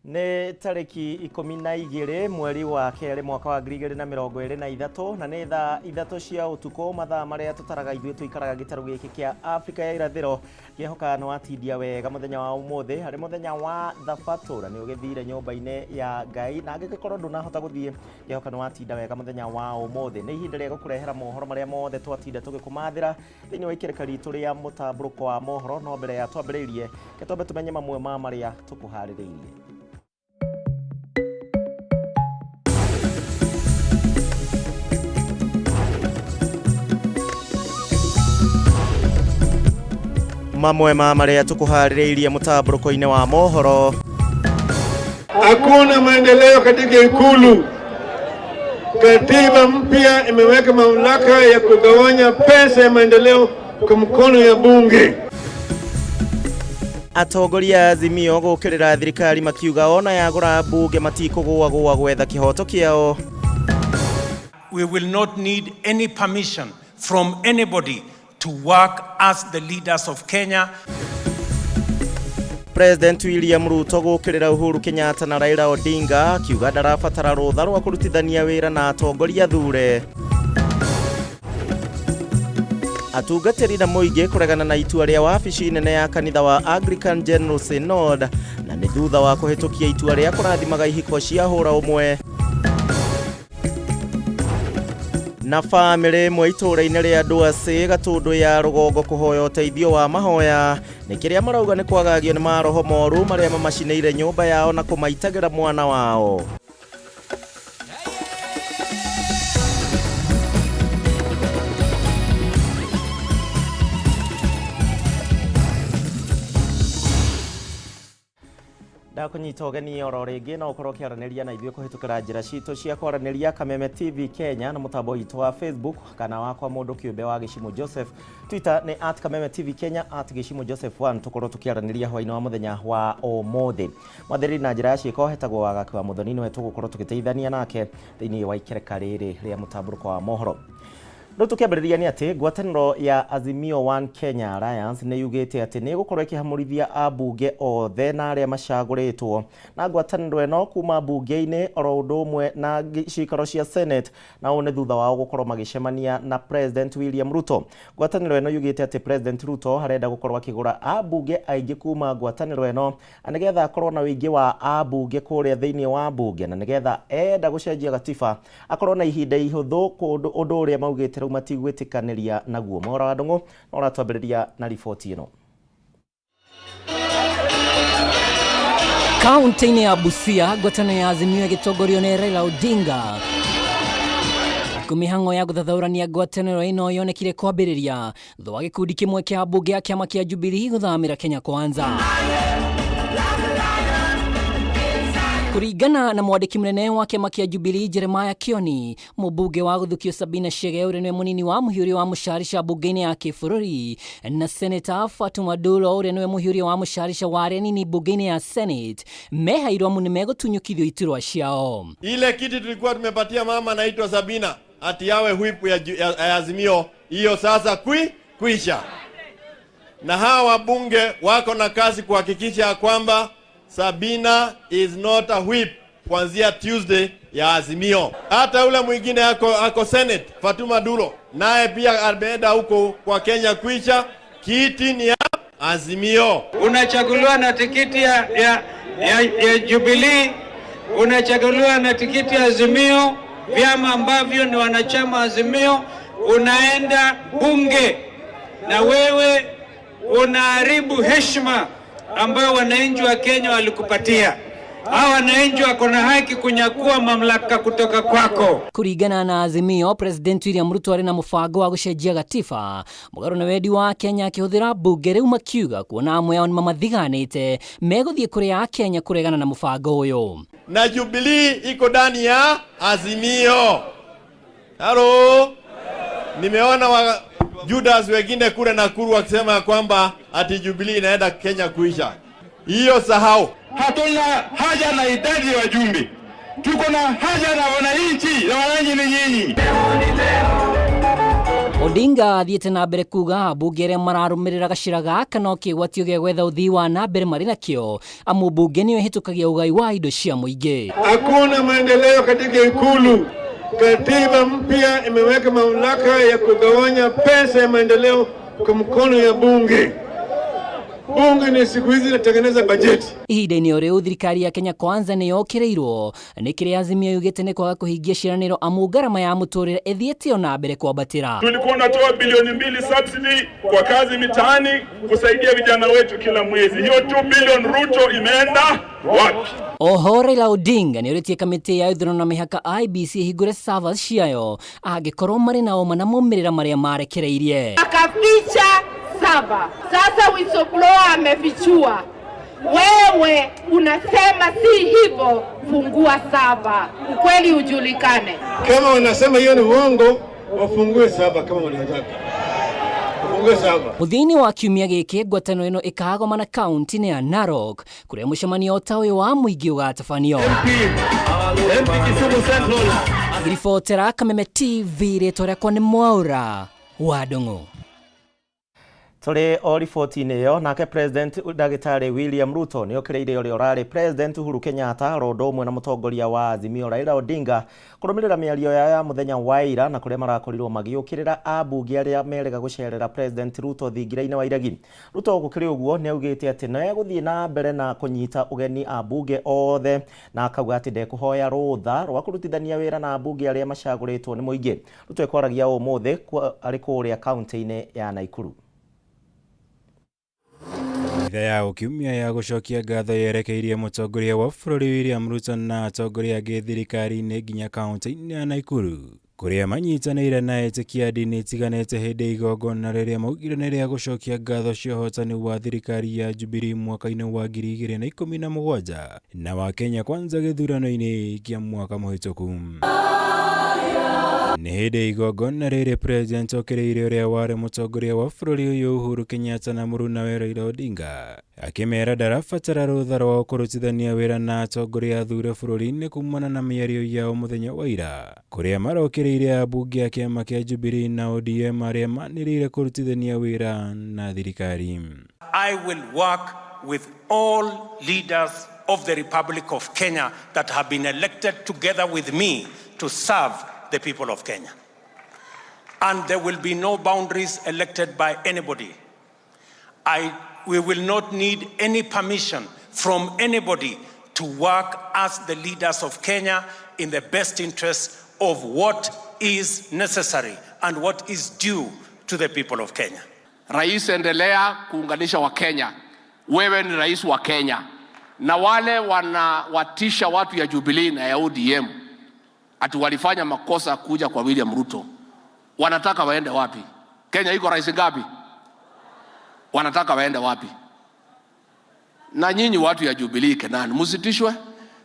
Nĩ tarĩki 12 mweri wa kerĩ mwaka wa 2023 na nĩ thaa 3 cia ũtukũ mathaa marĩa tutaraga ithuĩ tuikaraga gĩtarũ gĩkĩ kĩa Afrika ya irathĩro kĩhoka nĩ watindia wega mũthenya wa ũmũthĩ harĩ mũthenya wa thabatũ na nĩ ũgĩthire nyũmba-inĩ ya Ngai na angĩkorwo ndũnahota gũthiĩ kĩhoka nĩ watinda wega mũthenya wa ũmũthĩ nĩ ihinda rĩa gũkũrehera mohoro marĩa mothe twatinda tũgĩkũmathĩra thĩinĩ wa ikereka ritũ rĩa mũtamburuko wa mohoro no mbere ya twambĩrĩirie twambe tumenye mamwe ma marĩa tũkũharĩrĩirie. Mamwe ma marĩa tũkũharĩrĩirie mũtamburuko-inĩ wa mohoro. Hakuna maendeleo katika Ikulu. Katiba mpya imeweka mamlaka ya kugawanya pesa ya maendeleo kwa mkono ya bunge. Atongoria Azimio gũkĩrĩra thirikari makiuga ona yagũra bunge matikũgũagũa gwetha kĩhoto kĩao. We will not need any permission from anybody to work as the leaders of Kenya. President William Ruto gũkĩrĩra Uhuru Kenyatta na Raila Odinga akiuga ndarabatara rũtha rwa kũrutithania wĩra na atongoria thure. Atungatĩri na mũingĩ kũregana na itua rĩa wabici nene ya kanitha wa Anglican General Synod na nĩ thutha wa kũhĩtũkia itua rĩa kũrathimaga ihiko cia hũra ũmwe. Na family ĩmwe itũũra-inĩ rĩa Ndwacĩ Gatũndũ ya Rũgongo kũhoya ũteithio wa mahoya nĩ kĩrĩa marauga nĩ kwagagio nĩ maroho moru marĩa mamacinĩire nyũmba yao na kũmaitagĩra mwana wao. Ndakunyita ũgeni oro rĩngĩ no ũkorwo ũkĩaranĩria na ithuĩ kũhĩtũkĩra njĩra citũ cia kwaranĩria Kameme TV Kenya na mũtambo witũ wa Facebook kana wakwa mũndũ kĩũmbe wa Gĩcimo Joseph. Twitter nĩ @Kameme TV Kenya @Gĩcimo Joseph 1 tũkorwo tũkĩaranĩria hwainĩ wa mũthenya wa ũmũthĩ. Mwathĩrĩri na njĩra ya ciĩko hetagwo Wagaki wa Mũthoni nĩwe tũgũkorwo tũgĩteithania nake thĩinĩ wa ikereka rĩrĩ rĩa mũtamburuko wa mohoro. No tukĩambĩrĩria nĩ atĩ ngwatanĩro ya Azimio One Kenya Alliance nĩ yugĩte atĩ nĩ gũkorwo ĩkĩhamũrithia ambunge othe na arĩa macagũrĩtwo na ngwatanĩro ĩno kuma bunge-inĩ oro ũndũ ũmwe na cikaro cia Senate na ũũ nĩ thutha wao gũkorwo magĩcemania na President William Ruto. Ngwatanĩro ĩno yugĩte atĩ President Ruto harenda gũkorwo akĩgũra ambunge aingĩ kuma ngwatanĩro ĩno na nĩgetha akorwo na ũingĩ wa ambunge kũrĩa thĩinĩ wa bunge na nĩgetha enda gũcenjia gatiba akorwo na ihinda ihũthũ ũndũ ũrĩa maugĩte matigwĩtĩkanĩria naguo. Mohoro wa Ndung'u no ratwambĩrĩria na riboti ĩno. Kaunti-inĩ ya Busia ngwatanĩro ya Azimio ĩgĩtongorio nĩ Raila Odinga mĩhang'o ya gũthathaũrania ngwatanĩro ĩno yonekire kwambĩrĩria thutha wa gĩkundi kĩmwe kĩa ambunge a kĩama kĩa Jubilee gũthamĩra Kenya Kwanza. Kuringana na mwandĩki mũnene wa kĩama kĩa Jubilee Jeremiah Kioni, mũmbunge wa gũthukio Sabina Chege ũrĩa nĩwe mũnini wa mũhiũria wa mũcarica bunge-inĩ ya kĩbũrũri na Senator Fatuma Dulo ũrĩa nĩwe mũhiũria wa mũcarica wa arĩa anini bunge-inĩ ya Senate mehairwo amu nĩ megũtunyũkithio iturwa ciao. Ile kiti tulikuwa tumepatia mama anaitwa Sabina ati yawe whip ya Azimio hiyo sasa kuisha. Na hawa wabunge wako na kazi kuhakikisha kwamba Sabina is not a whip kuanzia Tuesday ya Azimio. Hata ule mwingine ako Senate Fatuma Dulo naye pia ameenda huko kwa Kenya kuisha, kiti ni ya Azimio. Unachaguliwa na tikiti ya Jubilee, unachaguliwa na tikiti ya Azimio, vyama ambavyo ni wanachama Azimio, unaenda bunge na wewe unaharibu heshima ambao wananchi wa Kenya walikupatia. Hawa wananchi wako na haki kunyakua mamlaka kutoka kwako. Kuringana na Azimio, President William Ruto arĩ na mũbango wa gũcenjia gatiba mũgarũ na wendi wa Kenya akĩhũthĩra bunge rĩu makiuga kuona amwe ao nĩmamathiganĩte megũthiĩ kũrĩa Kenya kũregana na mũbango ũyũ. Na Jubilee iko ndani ya Azimio. Halo. Nimeona Judas wengine kule Nakuru wakisema kwamba ati Jubilee inaenda Kenya kuisha. Hiyo sahau. Hatuna haja na idadi ya wajumbe. Tuko na haja na wananchi, na wananchi ni nyinyi. Odinga athiĩte na mbere kuga ambunge arĩa mararũmĩrĩra gacĩra gaka no kĩgwatio gĩa gwetha ũthii wa na mbere marĩ nakĩo, amu mbunge nĩyo ĩhĩtũkagia ũgai wa indo cia mũingĩ. Hakuna maendeleo katika Ikulu. Katiba mpya imeweka mamlaka ya kugawanya pesa ya maendeleo kwa mkono ya bunge. Bunge ni siku hizi inatengeneza bajeti. Ihinda-inĩ o rĩu thirikari ya Kenya Kwanza nĩ yokĩrĩirwo nĩ kĩrĩa Azimio yugĩte nĩ kwaga kũhingia ciĩranĩro amu ngarama ya mũtũrĩre ĩthiĩte na mbere kwambatĩra. Tulikuwa tunatoa bilioni 2 subsidy kwa kazi mitaani kusaidia vijana wetu kila mwezi. Hiyo 2 bilioni Ruto imeenda wapi? Oho Raila Odinga nĩ ũrĩtie kamĩtĩ ya ithurano na mĩhaka IEBC hingũre servers ciayo angĩkorwo marĩ na ũma na maumĩrĩra marĩa marekereirie. Akaficha saba. Sasa whistleblower amefichua. Wewe unasema si hivyo, fungua saba. Ukweli ujulikane. Kama wanasema hiyo ni uongo, wafungue saba kama wanataka. Wafungue saba. Mũthini wa kiumia gĩkĩ ngwatanĩro ĩno ĩkagoma na kaunti ya Narok kũrĩa mũcemanio ta ũyũ wa mũingĩ ũgatabanio. Ngiribotera Kameme TV rĩtwa rĩakwa nĩ Mohoro wa Ndung'u. Tũrĩ o riboti-inĩ ĩyo nake President Ndagĩtarĩ William Ruto nĩ okĩrĩire ũrĩa ũrarĩ President Uhuru Kenyatta rondo ũmwe na mũtongoria wa Azimio Raila Odinga kũrũmĩrĩra mĩario yao ya mũthenya wa ira na kũrĩa marakorirwo magĩũkĩrĩra ambunge arĩa merega gũcerera President Ruto thingira-inĩ wa iregi. Ruto gũkĩrĩ ũguo nĩ augĩte atĩ no egũthiĩ na mbere na kũnyita ũgeni ambunge othe na akauga atĩ ndekũhoya rũtha rwa kũrutithania wĩra na ambunge arĩa macagũrĩtwo nĩ mũingĩ. Ruto ekwaragia ũmũthĩ arĩ kũrĩa kaunti-inĩ ya Naikuru. Itha ya ũkiumia ya gũcokia ngatho yerekeirie mũtongoria wa bũrũri William Ruto na atongoria angĩ thirikari-inĩ nginya kaunti-inĩ ya Naikuru kũrĩa manyitanĩire na etĩkia ndini itiganĩte hĩndĩ igongona rĩrĩa maugire nĩ rĩa gũcokia ngatho cia ũhotani wa thirikari ya Jubilee mwaka-inĩ wa 2017 na wa Kenya Kwanza gĩthurano-inĩ kĩa mwaka mũhĩtũku. Nĩ hĩndĩ igongona rĩrĩ President okĩrĩire ũrĩa warĩ mũtongoria wa bũrũri ũyũ Uhuru Kenyatta na mũrũnawe Raila Odinga akĩmera ndarabatara rũtha rwa kũrutithania wĩra na atongoria athure bũrũri-inĩ kumana na mĩario yao mũthenya wa ira kũrĩa marokĩrĩire ambunge a kĩama kĩa Jubilee na ODM arĩa manĩrĩire kũrutithania wĩra na thirikari. I will work with all leaders of the Republic of Kenya that have been elected together with me to serve the people of Kenya. And there will be no boundaries elected by anybody. We will not need any permission from anybody to work as the leaders of Kenya in the best interest of what is necessary and what is due to the people of Kenya. Rais, endelea kuunganisha wa Kenya. Wewe ni rais wa Kenya. Na wale wanawatisha watu ya Jubilee na ya ODM ati walifanya makosa kuja kwa William Ruto. Wanataka waende wapi? Kenya iko rais ngapi? Wanataka waende wapi? Na nyinyi watu ya Jubilee Kenani, msitishwe.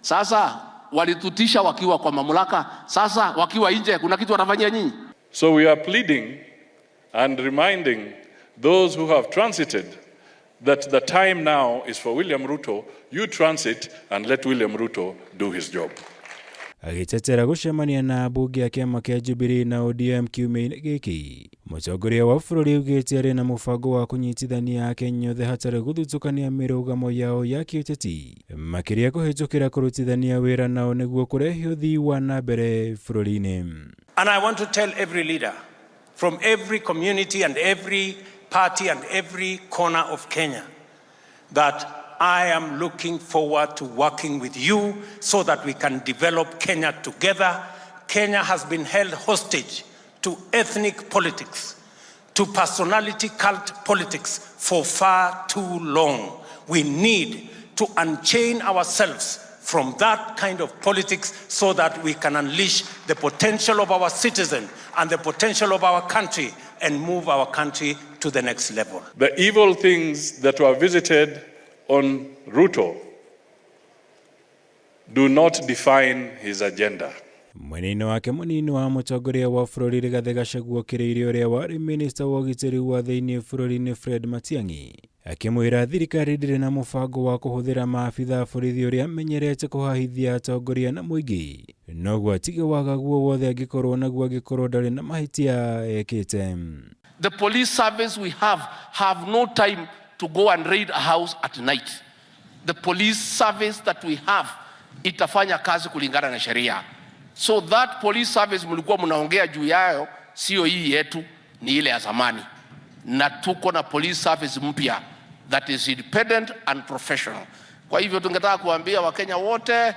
Sasa walitutisha wakiwa kwa mamlaka, sasa wakiwa nje kuna kitu wanafanyia nyinyi. So we are pleading and reminding those who have transited that the time now is for William Ruto. You transit and let William Ruto do his job. Agĩtetera gũcemania na ambunge a kĩama kĩa Jubilee na ODM kiumia-inĩ gĩkĩ. Mũtongoria wa bũrũri augĩte arĩ na mũbango wa kũnyitithania Akenya othe hatarĩ gũthutũkania mĩrũgamo yao ya kĩũteti makĩria kũhĩtũkĩra kũrutithania wĩra nao nĩguo kũrehe ũthii wa na mbere bũrũri-inĩ. And I want to tell every leader from every community and every party and every corner of Kenya that I am looking forward to working with you so that we can develop Kenya together. Kenya has been held hostage to ethnic politics, to personality cult politics for far too long. We need to unchain ourselves from that kind of politics so that we can unleash the potential of our citizens and the potential of our country and move our country to the next level. The evil things that were visited on Ruto do not define his agenda. Mwenendo wake munini wa mutongoria wa bũrũri Rigathĩ Gachagua kĩrĩire ũrĩa warĩ minista wa ũgitĩri wa thĩinĩ bũrũri-inĩ Fred Matiang'i akĩmwĩra thirikari ndĩrĩ na mũbango wa kũhũthĩra maabitha borithi ũrĩa amenyerete kũhahithia atongoria na mũingĩ, noguo atige wagagu wothe angĩkorwo naguo angĩkorwo ndarĩ na mahĩtia ekĩte. The police service we have no time to go and raid a house at night. The police service that we have itafanya kazi kulingana na sheria. So that police service mlikuwa mnaongea juu yayo sio hii yetu, ni ile ya zamani. Na tuko na police service mpya that is independent and professional. Kwa hivyo tungetaka kuambia Wakenya wote,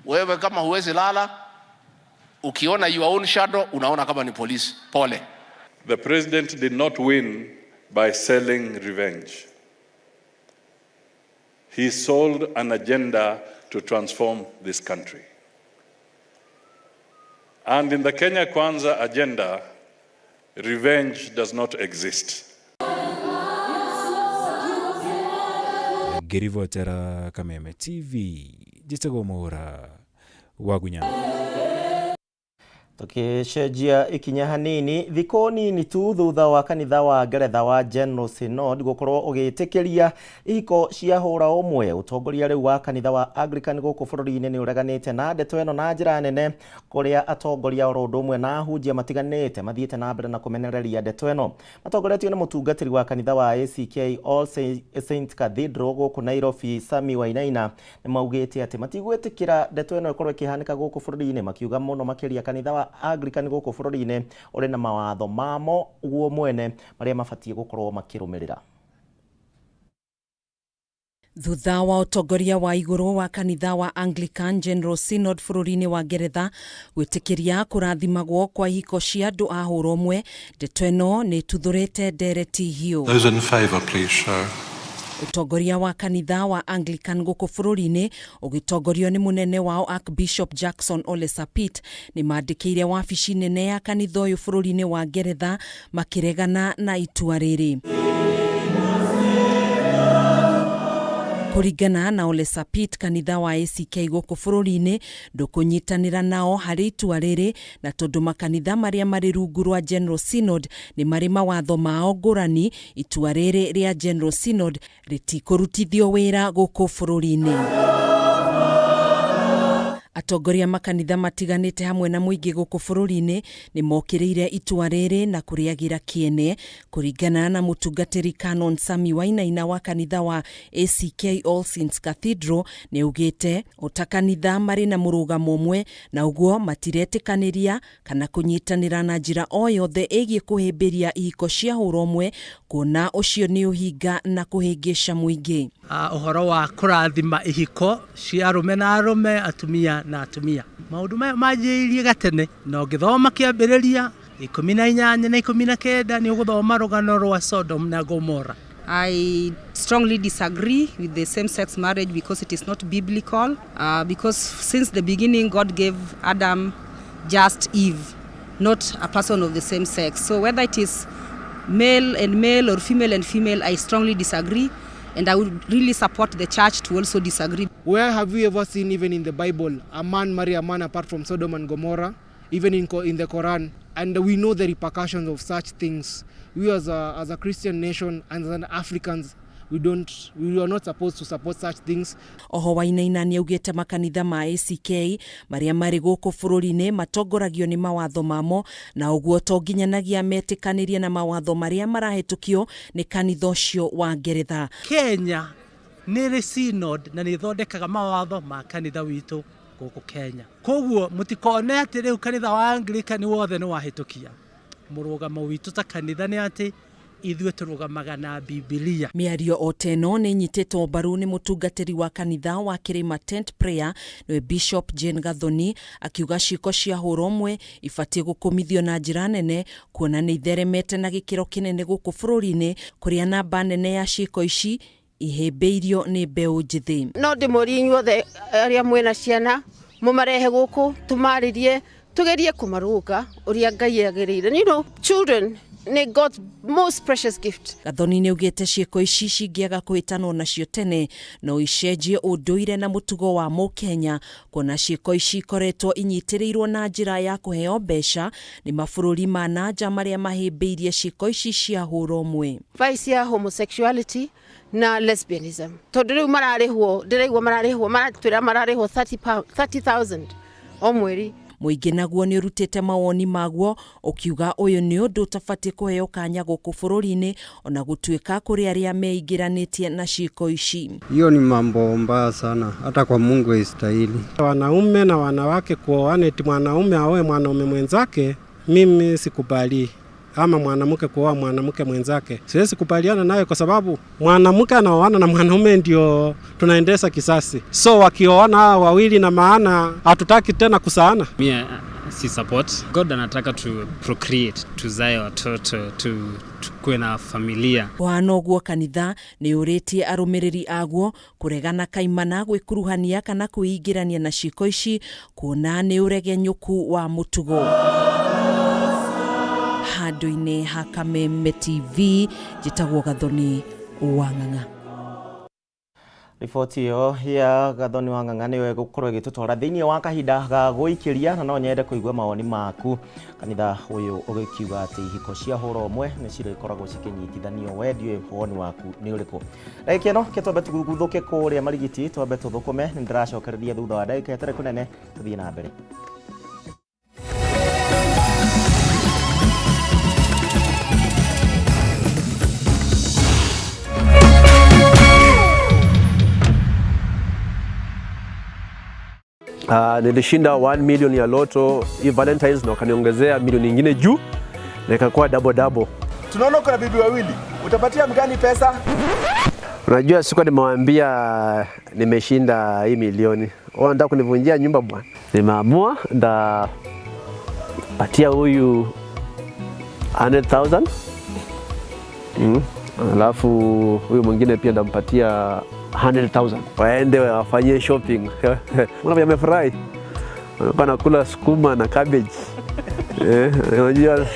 wewe kama huwezi lala, ukiona your own shadow unaona kama ni police, pole. The president did not win by selling revenge. He sold an agenda to transform this country. And in the Kenya Kwanza agenda, revenge does not exist. Gerivotera Kameme TV, jitego Mohoro wagunya. Tukicejia ikinya hanini thiko nini tu thutha wa kanitha wa Ngeretha wa General Synod gukorwo ugitikiria ihiko cia hura umwe utongoria riu wa kanitha wa Anglican guku bururi-ini ni ureganite na ndeto eno na njira nene kuria atongoria orondo umwe na hunjia matiganite mathiete na mbere na kumenereria ndeto eno. Matongoretio ni mutungatiri wa kanitha wa ACK All Saints Cathedral guku Nairobi Sami Wainaina ni maugite ati matigwetikira ndeto eno ikorwo ikihanika guku bururi-ini makiuga muno makiria kanitha wa Anglican guku bururi-ini uri na mawatho mamo guo mwene maria mabatie gukorwo makirumirira. Thutha wa utongoria wa iguru wa kanitha wa Anglican General Synod bururi-ini wa Ngeretha gwitikiria kurathimagwo kwa ihiko cia andu a hura umwe, ndeto eno ni tuthurite ndereti hiu. Those in favor please show. Utongoria wa kanitha wa Anglican guku bururi-ini ugitongorio ni munene wao Archbishop Jackson Ole Sapit ni maandikire wabici nene ya kanitha uyu bururi-ini wa Ngeretha makiregana na itua riri. Kuringana na Ole Sapit, kanitha wa ACK guku bururi-ini ndukunyitanira nao hari itua riri na tondu makanitha maria mari rungu rwa General Synod ni mari mawatho mao ngurani, itua riri ria General Synod ritikurutithio wira guku bururi-ini. Atongoria makanitha matiganite hamwe na muingi guku bururi-ini ni mokiriire itua riri na kuriagira kiene. Kuringana na mutungatiri Canon Sami Wainaina wa kanitha wa ACK All Saints Cathedral ni ugite utakanitha mari na murugamo umwe na uguo matiretikaniria kana kunyitanira na njira o yothe igie kuhimbiria ihiko cia hura umwe, kuona ucio ni uhinga na kuhingisha muingi. Uhoro wa kurathima ihiko cia arume na arume, atumia na atumia, maundu maya manjirie gatene no githoma kiambiriria 18 na 19 ni uguthoma rugano rwa Sodom na Gomorrah. I strongly disagree with the same-sex marriage because it is not biblical. Because since the beginning God gave Adam just Eve, not a person of the same sex. So whether it is male and male or female and female, I strongly disagree. And I would really support the church to also disagree. Where have we ever seen, even in the Bible, a man marry a man apart from Sodom and Gomorrah, even in the Quran? And we know the repercussions of such things. We as a Christian nation and as Africans, we are not supposed to support such things. Oho Wainaina ni augite makanitha ma ACK maria mari guku bururi-ini matongoragio ni mawatho mamo, na uguo tonginyanagia metikanirie na mawatho maria marahetukio ni kanitha ucio wa Ngeretha. Kenya ni synod na ni thondekaga mawatho ma kanitha witu guku Kenya. Koguo mutikone ati riu kanitha wa Anglican wothe ni wahitukia murugamo witu ta kanitha ni ati ithuĩ turugamaga na Biblia. Miario oteno ni nyitĩtwo mbaru ni mutungatiri wa kanitha wa Kirima Tent Prayer ni Bishop Jane Gathoni, akiuga ciiko cia hura umwe ibatie gukumithio na njira nene, kuona ni itheremete na gikiro kinene guku bururi-ini, kuria namba nene ya ciiko ici ihĩmbĩirio ni mbeũ njithi. No ndimuri inyuothe aria mwena ciana mumarehe guku tumaririe tugerie kumaruga uria Ngai agirire. You know, children nĩ God's most precious gift. Gathoni nĩ ugĩte ciĩko ici cingĩaga kũhĩtanwo nacio tene no icenjie ũndũire na mũtugo wa Mũkenya, kuona ciĩko ici ikoretwo inyitĩrĩirwo na njĩra ya kũheo mbeca nĩ mabũrũri ma nanja marĩa mahĩmbĩirie ciĩko ici cia hũra ũmwe. Vice ya homosexuality na lesbianism. Tondũ rĩu maratwĩra mararĩhwo 30,000 o mweri. Mũingĩ naguo nĩ ũrutĩte mawoni maguo ũkiuga ũyũ nĩ ũndũ ũtabatiĩ kũheo kanya gũkũ bũrũri-inĩ ona gũtuĩka kũrĩ arĩa meingĩranĩtie na ciĩko ici. Hiyo ni mambo mbaya sana, hata kwa Mungu haistahili. Wanaume na wanawake kuoana eti mwanaume aoe mwanaume mwenzake, mimi sikubali. Ama mwanamke kuoa mwanamke mwenzake, siwezi kubaliana nayo kwa sababu mwanamke anaoana na mwanaume ndio tunaendesha kisasi. So wakioana hao wawili na maana hatutaki tena kusaana. Mimi si support. God anataka to procreate, tuzae watoto, tukue na familia. Wano guo kanitha nĩ ũrĩtie arũmĩrĩri aguo kũregana kaimana gwĩkuruhania kana kwĩingĩrania na ciĩko ici, kuona nĩ ũregenyũku wa mũtugo. Handũ-inĩ ha Kameme TV, njĩtagwo Gathoni wa Ng'ang'a. Riboti ĩyo ya Gathoni wa Ng'ang'a nĩyo ĩgũkorwo ĩgĩtũtwara thĩinĩ wa kahinda ga gũikĩria, na no nyende kũigua mawoni maku. Kanitha ũyũ ũgĩkiuga atĩ ihiko cia hũra ũmwe nĩ cirĩkoragwo cikĩnyitithanio, we ndiũĩ woni waku nĩ ũrĩkũ. Ndagĩka ĩno twambe tũguthũke kũrĩa marigiti, twambe tũthũkũme, nĩ ndĩracokereria thutha wa ndagĩka ĩtarĩ kũnene, tũthiĩ na mbere. Nilishinda 1 million ya loto hii Valentines na wakaniongezea milioni nyingine juu na ikakuwa double. Tunaona uko na bibi wawili, utapatia mgani pesa? Unajua siku nimewambia nimeshinda hii milioni. Wao wanataka kunivunjia nyumba bwana. Nimeamua patia huyu 100,000. Alafu huyu mwingine pia ndampatia 100,000. Waende wafanyie shopping. Mbona wamefurahi? Wanakula sukuma na cabbage. Unajua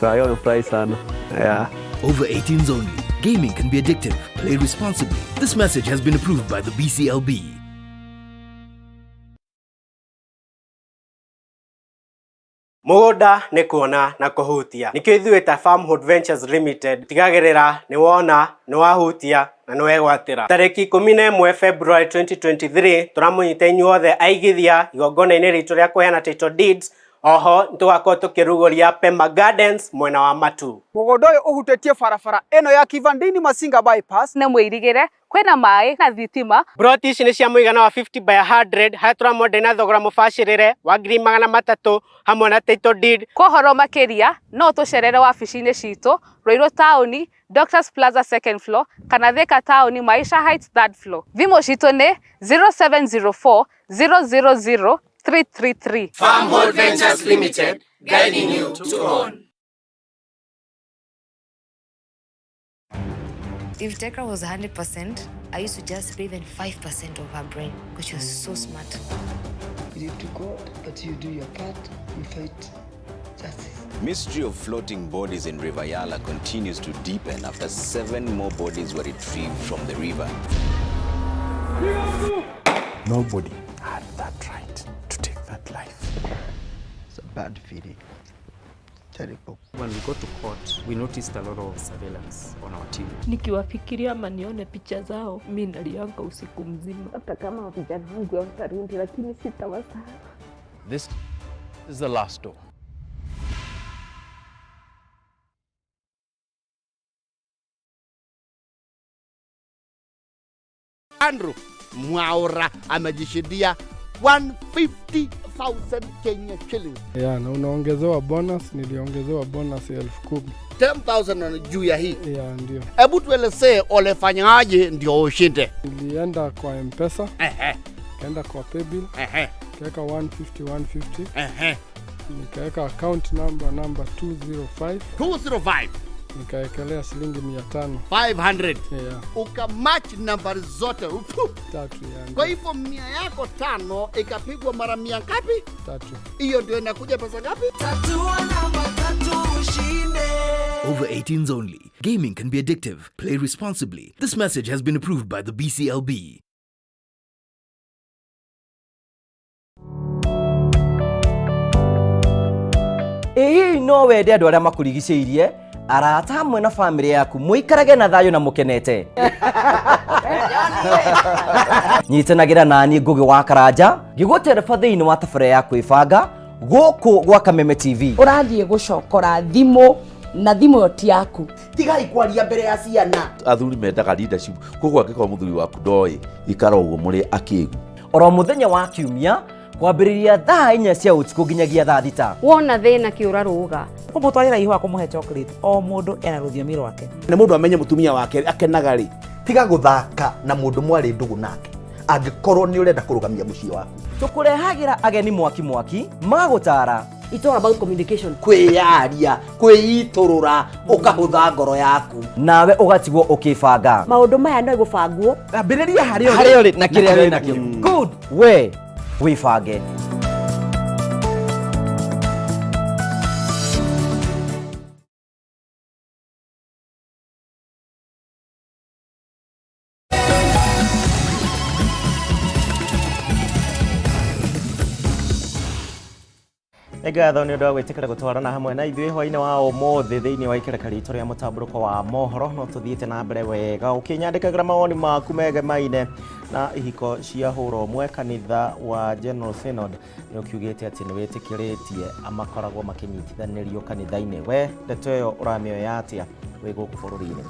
saa hiyo wamefurahi sana. Yeah. Over 18s only. Gaming can be addictive. Play responsibly. This message has been approved by the BCLB. Mũgũnda nĩ kuona na kũhutia. Nĩkĩo ithuĩ ta Farmhood Ventures Limited tigagĩrĩra nĩ wona, nĩ wahutia na nĩ wegwatĩra. Tarĩki 11 February 2023 tũramũnyita inyuothe aigithia igongona-inĩ ritũ rĩa kũheana title deeds. Oho nĩtũgakorwo tũkĩrugũria Pema Gardens mwena wa Matu. Mũgũnda ũyũ ũhutĩtie barabara ĩno ya Kivandini Masinga bypass na mwĩrigĩre kwĩna maĩ na thitima. Broti ici nĩ cia mũigana wa 50 by 100 harĩa tũramwendia na thogora mũbacĩrĩre wa ngiri 300 hamwe na title deed. Kwa ũhoro makĩria no tũcerere wabici-inĩ citũ Ruiru Taũni, Doctors Plaza 2nd floor kana Thika Taũni Maisha Heights 3rd floor. Thimũ citũ nĩ 0704 000 333. Farmhood Ventures Limited, guiding you to own. If Tekra was 100%, I used to just pay even 5% of her brain because she was so smart. You live to God, but you do your part, you fight justice. Mystery of floating bodies in River Yala continues to deepen after 7 more bodies were retrieved from the river. Nobody had that right to take that life. It's a bad feeling. Terrible. When we got to court, we noticed a lot of surveillance on our team. Nikiwafikiria ama nione picha zao, mimi nalianga usiku mzima. Hata kama vijana wangu watarudi, lakini sitawasahau. This is the last door. Andrew Mwaura amejishindia 150,000 Kenya shillings. Yeah, na unaongezewa bonus, niliongezewa bonus 10,000. 10,000 juu ya hii. Yeah, ndio. Hebu tuelezee ulifanyaje ndio ushinde? Nilienda kwa M-Pesa. Kaenda kwa Paybill. Nikaweka 150. Nikaweka account number 205. nikaekelea shilingi 500. 500. Yeah. Ukamatch nambari zote. 3 yani. Kwa hivyo 100 yako 5 ikapigwa mara 100 ngapi? 3. Hiyo ndio inakuja pesa ngapi? Over 18s only. Gaming can be addictive. Play responsibly. This message has been approved by the BCLB. Ĩĩ no wende andũ arĩa makũrigicĩirie arata hamwe na family yaku mũikarage na thayũ na mũkenete. Nyitanagĩra nani Ngugi wa Karanja ngĩgũtereba thĩinĩ wa tabarĩra ya kwĩbanga gũkũ gwa Kameme TV. Ũrathiĩ gũcokora thimũ na thimũ yo ti yaku. Tigai kwaria mbere ya ciana. Athuri mendaga leadership. Koguo angĩkorwo mũthuri waku ndoĩ ikara ũguo mũrĩ akĩgu. Oro mũthenya wa Kiumia kwambĩrĩria thaa 4 cia ũtukũ nginyagia thaa 6. Wona thĩna kĩũra rũga. Kũmũtwarĩra ihũa kũmũhe chocolate o mũndũ ena rũthiomi rwake. Nĩ mũndũ amenye mũtumia wake akenaga rĩ. Tiga gũthaka na mũndũ mwarĩ ndũgũ nake. Angĩkorwo nĩ ũrenda kũrũgamia mũciĩ waku. Tũkũrehagĩra ageni mwaki magũtara. It's all about communication. Kwĩyaria, kwĩitũrũra, ũkahũtha ngoro yaku. Nawe ũgatigwo ũkĩbanga. Maũndũ maya no gũbangwo. Ambĩrĩria harĩa ũrĩ na kĩrĩa wĩ nakĩo. Good. We wĩbange. Ngatho nĩ ũndũ wa gwĩtĩkĩra gũtwarana hamwe na ithuĩ hwainĩ wa ũmũthĩ thĩinĩ wa ikereka ritũ rĩa mũtamburuko wa mohoro. No tũthiĩte na mbere wega ũkĩnyandĩkagĩra mawoni maku megemaine na ihiko cia hũra ũmwe. Kanitha wa General Synod nĩ ũkiugĩte atĩ nĩ wĩtĩkĩrĩtie amakoragwo makĩnyitithanĩrio kanitha-inĩ. We ndeto ĩyo ũramĩoya atĩa wĩ gũkũ bũrũri-inĩ?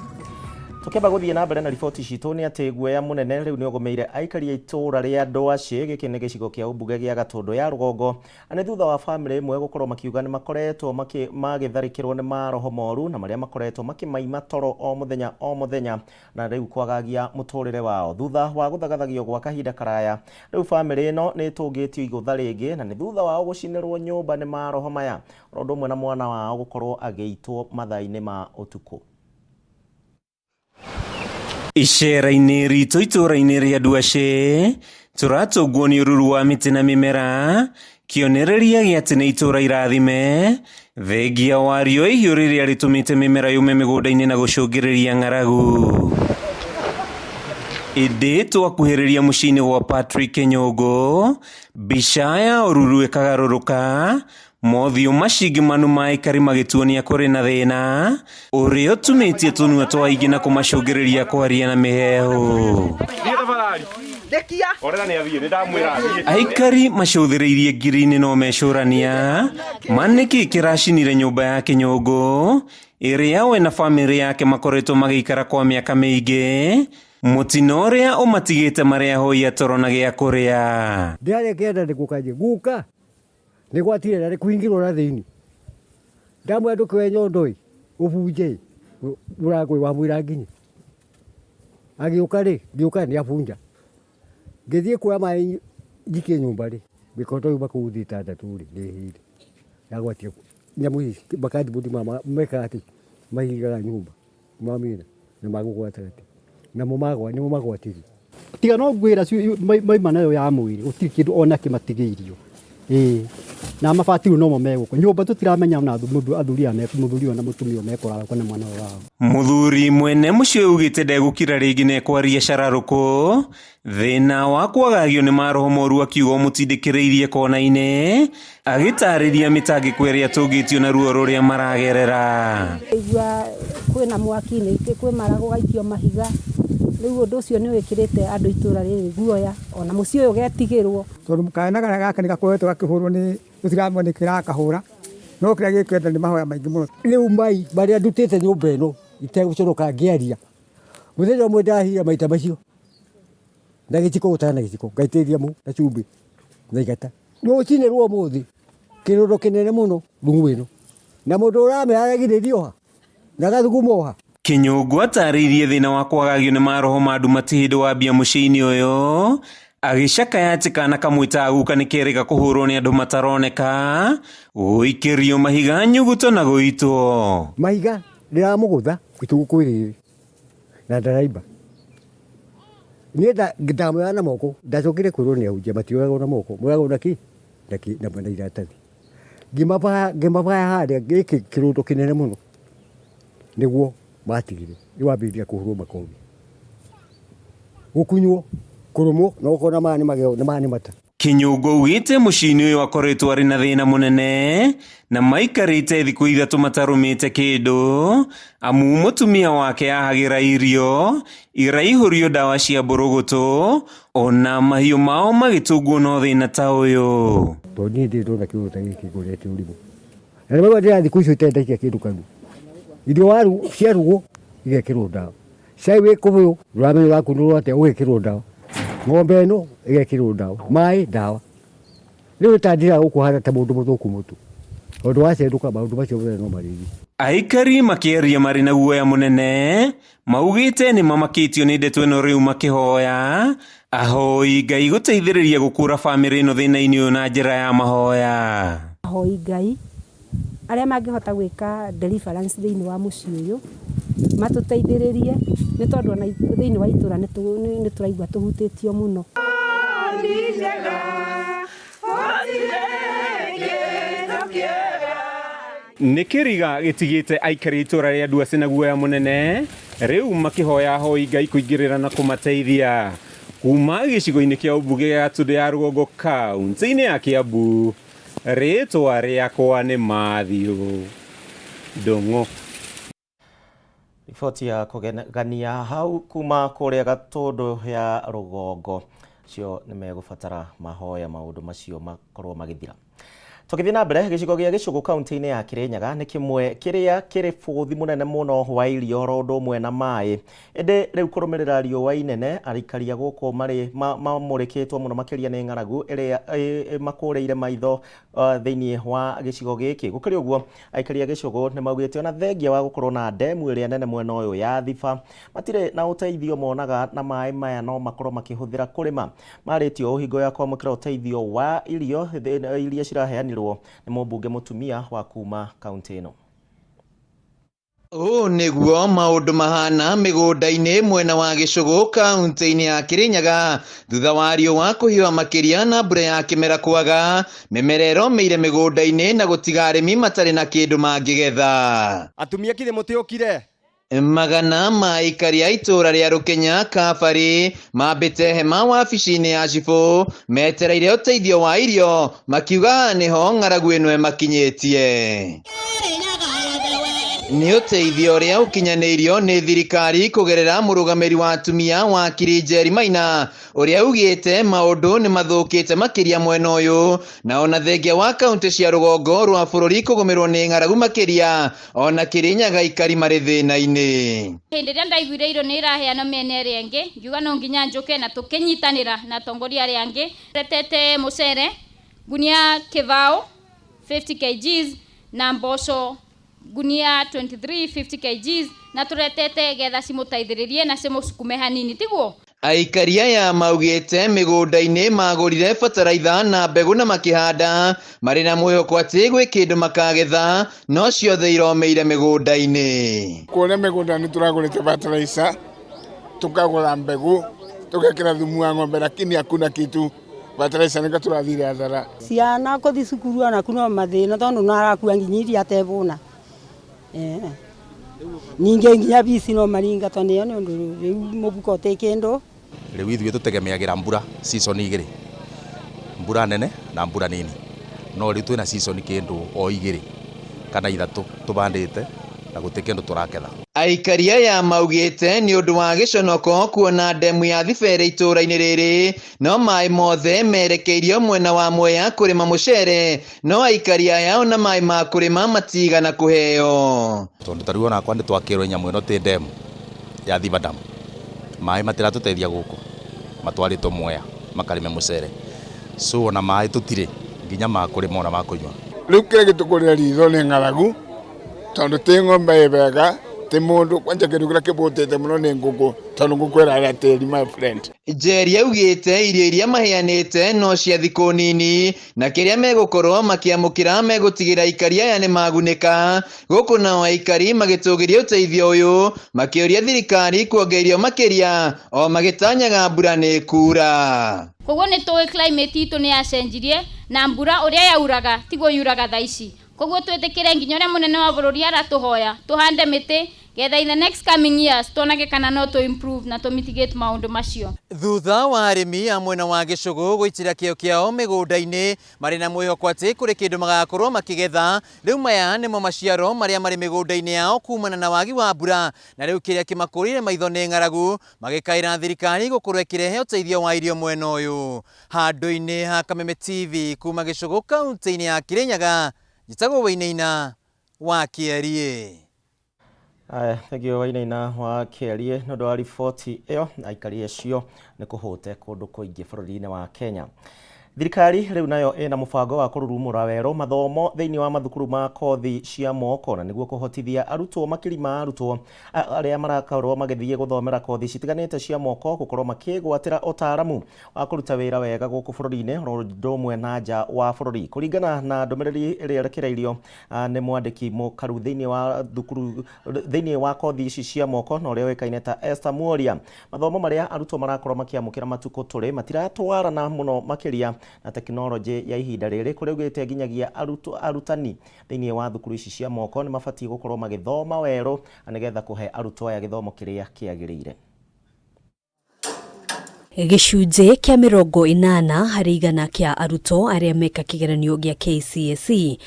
Tukĩamba gũthiĩ na mbere na riboti citũ nĩ atĩ guoya mũnene rĩu nĩ ũgũmĩire aikari a itũũra rĩa Ndwacĩ, gĩkĩ nĩ gĩcigo kĩa ũmbunge gĩa Gatũndũ ya rũgongo, nĩ thutha wa bamĩrĩ ĩmwe gũkorwo makiuga nĩ makoretwo magĩtharĩkĩrwo nĩ maroho moru na marĩa makoretwo makĩmaima toro o mũthenya na rĩu kwagagia mũtũrĩre wao. Thutha wa gũthagathagio gwa kahinda karaya, rĩu bamĩrĩ ĩno nĩ ĩtũngĩtio igũtha rĩngĩ na nĩ thutha wao gũcinĩrwo nyũmba nĩ maroho maya, o ũndũ ũmwe na mwana wao gũkorwo agĩitwo mathaa-inĩ ma ũtukũ. Icera-inĩ ritũ itũũra-inĩ rĩa Ndwacĩ tũratũngwo nĩ ũruru wa mĩtĩ na mĩmera, kĩonereria gĩa atĩ nĩ itũũra irathime, thengia wario ihiũ rĩrĩa rĩtũmĩte mĩmera yume mĩgũnda-inĩ na gũcũngĩrĩria ng'aragu. Ĩndĩ twakuhĩrĩria mũciĩ-inĩ gwa Patrick Nyũngũ, mbica ya ũruru ĩkagarũrũka, mothiũ macingimanu ma aikari magĩtuonia kũrĩ na thĩna ũrĩa ũtumĩtie tũnua twa aingĩ na kũmacũngĩrĩria kwaria na mĩheehũ. Aikari macũthĩrĩirie ngiri-inĩ no mecũrania manĩkĩ kĩracinire nyũmba ya Nyũngũ ĩrĩa we na bamĩrĩ yake makoretwo magĩikara kwa mĩaka mĩingĩ, mũtino ũrĩa ũmatigĩte marĩ ahoi toro na gĩa kũrĩa. Ndĩarĩ kĩenda ndĩgũkaje guka nĩ gwatire na kũingĩrwo na thĩinĩ ndamwe ndũkwe nyondo ũbunje mũrango wa mwĩra nginye agĩũka rĩ ngĩũka nĩ abunja ngĩthiĩ kuoya maĩ njikie nyũmba rĩ mĩkondo yuma kũu thĩ itandatũ rĩ nĩhĩire yagwatia nyamũ ici makandibũndi mekaga atĩ mahigaga nyũmba mamĩra na magũgwata atĩ namo magwatirie tiga no ngwĩra maima nayo ya mwĩrĩ gũtirĩ kĩndũ ona kĩmatigĩirio na mabatiru no momegũkũ nyũmba tũtiramenya na athuri na mũtumia mekoraga kana mwana wao. Mũthuri mwene mũciĩ ugĩte ndegũkira rĩngĩ na ekwaria cararũkũ thĩna wa kwagagio nĩ maroho moru akiuga mũtindĩkĩrĩirie kona-inĩ agĩtarĩria mĩtangĩko ĩrĩa tũngĩtio na ruo rũrĩa maragerera. Igua kwĩna mwaki-inĩ kwĩ marago gaitio mahiga rĩu ũndũ ũcio nĩ wĩkĩrĩte andũ itũũra rĩrĩ guoya ona mũciĩ ũyũ getigĩrwo tondũ kana gaka nĩ gakoretwo gakĩhũrwo nĩ tũtiramenya nĩ kĩrakahũra no kĩrĩa gĩkwenda nĩ mahoya maingĩ mũno. Rĩu mai marĩa ndutĩte nyũmba ĩno itegũconoka ngĩaria mũthenya ũmwe ndahira maita macio na gĩciko gũtara na gĩciko ngaitĩrĩria mu na cumbĩ na igata rũcinĩrwo ũmũthĩ kĩrũndo kĩnene mũno rungu ĩno na mũndũ ũramĩharagĩrĩrio ha na gathugumo ha. Nyũngũ atarĩirie thĩna wa kwagagio nĩ maroho ma ndumati hĩndĩ wambia mũciĩ-inĩ ũyũ agĩcakaya atĩ kana kamwĩta aguka nĩ kerĩga kũhũrwo nĩ andũ mataroneka, gũikĩrio mahiga nyuguto na gũitwo. Mahiga ndiramugutha itugukwirire na ndaraiba nienda ndamwira na moko ndacokire kwirwo ni ahunjia matioraga na moko muraga na ki na bana iratathi ngimaba harĩa gĩkĩ kĩrũndũ kĩnene mũno nĩguo matigire nĩwambĩrĩria kũhũrwo makobi gũkunywo kũrũmwo na ũkona maya nĩ mata Kinyugo ugite mucini uyu akoretwo ari na thina munene na maikarite thiku ithatu matarumite kindu amu mutumia wake ahagira irio iraihurio dawa cia burugutu ona mahiu mao magitungwo no thina ta uyu toni ndi ndona kiugo ta giki ngorete urimu na nĩmwe ndĩra thiku icio itendagia kĩndũ kanu irio waru ciarugwo igekĩrwo ndawa cai wĩ kũbũyũ ndũramenya ũrakunũrwo atĩa ũgekĩrwo ndawa ng'ombe ĩno ĩgekĩrwo ndawa maĩ ndawa rĩu tandira gũkũhana ta mũndũ mũthũku mũtu ũndũ wacenduka maũndũ macio mothe no marĩgi aikari makĩaria marĩ na guoya mũnene maugĩte nĩ mamakĩtio nĩ ndeto ĩno rĩu makĩhoya ahoi Ngai gũteithĩrĩria gũkũra bamĩrĩ ĩno thĩna-inĩ ũyũ na njĩra ya mahoya ahoi Ngai arĩa mangĩhota gwĩka deliverance thĩinĩ wa mũciĩ ũyũ matũteithĩrĩrie nĩ tondũ ona thĩinĩ wa itũra nĩ tũraigua tũhutĩtio mũno nĩ kĩriga gĩtigĩte aikari itũra rĩa Ndwase na guoya mũnene rĩu makĩhoya ahoi Ngai kũingĩrĩra na kũmateithia kuma gĩcigo-inĩ kĩa ũmbunge gĩa Gatũndũ ya rũgongo kaunti-inĩ ya Kiambu rĩtwa rĩakwa nĩ Mathiũ Ndũng'ũ. Riboti ya kũgegania hau kuma kũrĩa Gatũndũ ya rũgongo cio nĩ megũbatara mahoya maũndũ macio makorwo magĩthira. Tũgĩthiĩ na mbere gĩcigo gĩa Gĩcũgũ kaunti-inĩ ya Kirinyaga nĩ kĩmwe kĩrĩa kĩrĩ bũthi mũnene mũno wa irio oro ũndũ ũmwe na maĩ ĩndĩ rĩu kũrũmĩrĩra riũa inene arikaria gũkũ marĩ mamũrĩkĩtwo mũno makĩria nĩ ng'aragu ĩrĩa makũrĩire maitho thĩinĩ wa gĩcigo gĩkĩ gũkĩrĩ ũguo aikaria Gĩcũgũ nĩ maugĩte ona thengia wa gũkorwo na ndemu ĩrĩa nene mwena ũyũ ya Thiba matirĩ na ũteithio monaga na maĩ maya no makorwo makĩhũthĩra kũrĩma marĩtio hingo ya kwamũkĩra ũteithio wa irio iria ciraheanirwo nĩ mũmbunge mũtumia wa kuma kaunti ĩno. Nĩguo maũndũ mahana mĩgũnda-inĩ mwena wa Gĩcũgũ kaunti-inĩ ya Kirinyaga thutha wa riũa kũhiũha makĩria na mbura ya kĩmera kwaga mĩmera ĩromeire mĩgũnda-inĩ na gũtiga arĩmi matarĩ na kĩndũ mangĩgetha. Atumia kĩrĩ mũtĩ ũkire magana ma aikari a itũra rĩa Rũkenya Kabarĩ mambĩte hema wabici-inĩ ya cibũ metereire ũteithio wa irio makiuga nĩho ng'aragu ĩno ĩmakinyĩtie. Nĩ ũteithio ũrĩa ũkinyanĩirio nĩ thirikari kũgerera mũrũgamĩri wa atumia wa Njeri Maina ũrĩa ugĩte maũndũ nĩ mathũkĩte makĩria mwena ũyũ na ona thengia wa kaunti cia rũgongo rwa bũrũri kũgũmĩrwo nĩ ng'aragu makĩria ona Kirinyaga aikari marĩ thĩna-inĩ. Hĩndĩ ĩrĩa ndaiguire irio nĩ iraheana mĩena ĩrĩa ĩngĩ ngiuga no nginya njũke na tũkĩnyitanĩra na atongoria arĩa angĩ retete mũcere gunia kĩbaũ 50 kgs na mboco gunia 2350 kgs na turetete getha cimũteithĩrĩrie na cimũcukume hanini tiguo. Aikari aya maugĩte mĩgũnda-inĩ magũrire bataraitha na mbegũ na makĩhanda marĩ na mwĩhoko atĩ gwĩ kĩndũ makagetha no ciothe iromeire mĩgũnda-inĩ. Kuona mĩgũnda nĩ tũragũrĩte bataraitha tukagũra mbegũ tũgekĩra thumu wa ng'ombe lakini hakuna kitu bataraitha nĩka tũrathire hathara. Ciana gũthiĩ cukuru onaku no mathĩna tondũ no arakua nginya iria atebũna. Ningĩ nginya bici no maringatwo nĩyo nĩ ũndũ rĩu mũbuko ũtĩ kĩndũ. Rĩu ithuĩ tũtegemeagĩra mbura season igĩrĩ, mbura nene na mbura nini, no rĩu twĩna season kĩndũ o igĩrĩ kana ithatũ tũbandĩte na gũtĩ kĩndũ tũraketha. Aikari aya maugĩte nĩ ũndũ wa gĩconoko kuona ndemu ya Thiba ĩrĩ itũra-inĩ rĩrĩ no maĩ mothe merekeirio mwena wa Mwea kũrĩma mũcere no aikari aya ona maĩ ma kũrĩma matigana kũheo. Tondũ tarĩu onakwa nĩ twakĩrwo nyamũ ĩno tĩ ndemu ya Thiba Dam, maĩ matiratũteithia gũkũ matwarĩtwo Mwea makarĩme mũcere, so ona maĩ tũtirĩ nginya ma kũrĩma ona ma kũnyua. Rĩu kĩrĩa gĩtũkũrĩra ritho nĩ ng'aragu tondũ tĩ ng'ombe ĩbega ti mundu kwanja kindu kira kibutite muno ni nguku tondu nguku ira tiri my friend. Njeri augite irio iria maheanite no cia thikũ nini na kĩrĩa megũkorwo makiamũkĩra megũtigĩra aikari aya nĩ magunĩka gũkũ nao aikari magĩtũgĩria ũteithio ũyũ makĩũria thirikari kuongererio makĩria o magĩtanyaga mbura nĩ kura. Koguo nĩ tũĩ climate itũ nĩ yacenjirie na mbura ũrĩa yauraga tiguo yuraga thaa ici. Koguo twĩtĩkĩre nginya ũrĩa mũnene wa bũrũri aratũhoya tũhande mĩtĩ getha in the next coming years tuonage kana no to improve na to mitigate maũndũ macio. Thutha wa arĩmi a mwena wa gĩcũgũ gũitĩra kĩo kĩao mĩgũnda-inĩ marĩ na mwĩhoko atĩ kũrĩ kĩndũ magakorwo makĩgetha, rĩu maya nĩmo maciaro marĩa marĩ mĩgũnda-inĩ yao kumana na wagi wa mbura, na rĩu kĩrĩa kĩmakũrĩre maitho nĩ ng'aragu magĩkaĩra thirikari gũkorwo ĩkĩrehe ũteithio wa irio mwena ũyũ. Handũ-inĩ ha Kameme TV kuma gĩcũgũ kaunti-inĩ ya Kirinyaga, njĩtagwo Wainaina wa Kĩarie. Thank you Wainaina wa Kĩarie nĩ ũndũ wa riboti ĩyo. Aikari acio nĩ kũhũte kũndũ kũingĩ bũrũri-inĩ wa Kenya. Thirikari rĩu nayo ĩna mũbango wa kũrurumũra werũ mathomo thĩinĩ wa mathukuru ma kothi cia moko na nĩguo kũhotithia arutwo makiri ma arutwo arĩa marakorwo magĩthiĩ gũthomera kothi citiganĩte cia moko gũkorwo makĩgwatĩra ũtaaramu wa kũruta wĩra wega gũkũ bũrũri-inĩ ũndũ ũmwe na nja wa bũrũri. Kũringana na ndũmĩrĩri ĩrĩa ĩrekereirio nĩ mwandĩki mũkaru thĩinĩ wa thukuru thĩinĩ wa kothi ici cia moko na ũrĩa ũĩkaine ta Esther Muoria, mathomo marĩa arutwo marakorwo makĩamũkĩra matukũ tũrĩ matiratwarana mũno makĩria na tekinoronjĩ ya ihinda rĩrĩ, kũrĩa ũgĩte nginyagia arutani thĩinĩ wa thukuru ici cia moko nĩ mabatiĩ gũkorwo magĩthoma werũ nĩgetha kũhe arutwo aya gĩthomo kĩrĩa kĩagĩrĩire. Gĩcunjĩ kĩa 80 harĩ 100 kĩa arutwo arĩa meka kĩgeranio gĩa KCSE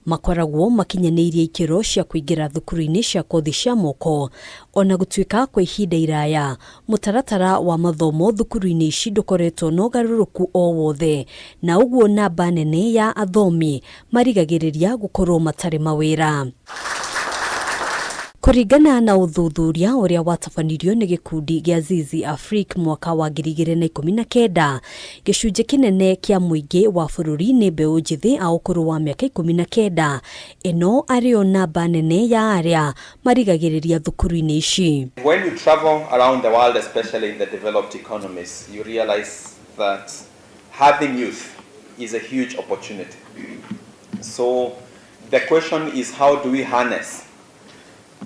makoragwo makinyanĩirie ikĩro cia kũingĩra thukuru-inĩ cia kothi cia moko, ona gũtuĩka kwa ihinda iraya mũtaratara wa mathomo thukuru-inĩ ici ndũkoretwo na ũgarũrũku o wothe, na ũguo namba nene ya athomi marigagĩrĩria gũkorwo matarĩ mawĩra. Kũringana na ũthuthuria ũrĩa watabanirio nĩ gĩkundi gĩa Zizi Afrique mwaka wa 2019, gĩcunjĩ kĩnene kĩa mũingĩ wa bũrũri nĩ mbeũ njĩthĩ a ũkũrũ wa mĩaka 19, ĩno arĩo namba nene ya arĩa marigagĩrĩria thukuru-inĩ ici. When you travel around the world, especially in the developed economies, you realize that having youth is a huge opportunity. So the question is, how do we harness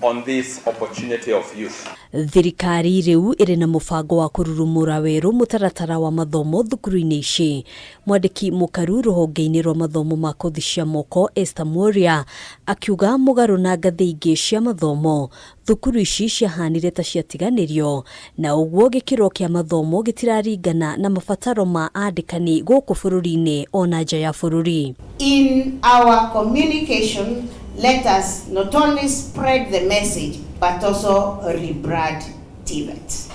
on this opportunity of youth? Thirikari rĩu ĩrĩ na mũbango wa kũrurumũra werũ mũtaratara wa mathomo thukuru-inĩ ici. Mwandĩki mũkaru rũhonge-inĩ rwa mathomo ma kothi cia moko Esther Muoria akiuga mũgarũ na ngathĩ ingĩ cia mathomo thukuru ici ciahanire ta ciatiganĩrio, na ũguo gĩkĩro kĩa mathomo gĩtiraringana na mabataro ma andĩkani gũkũ bũrũri-inĩ ona nja ya bũrũri. In our communication, let us not only spread the message but also rebrand TVET.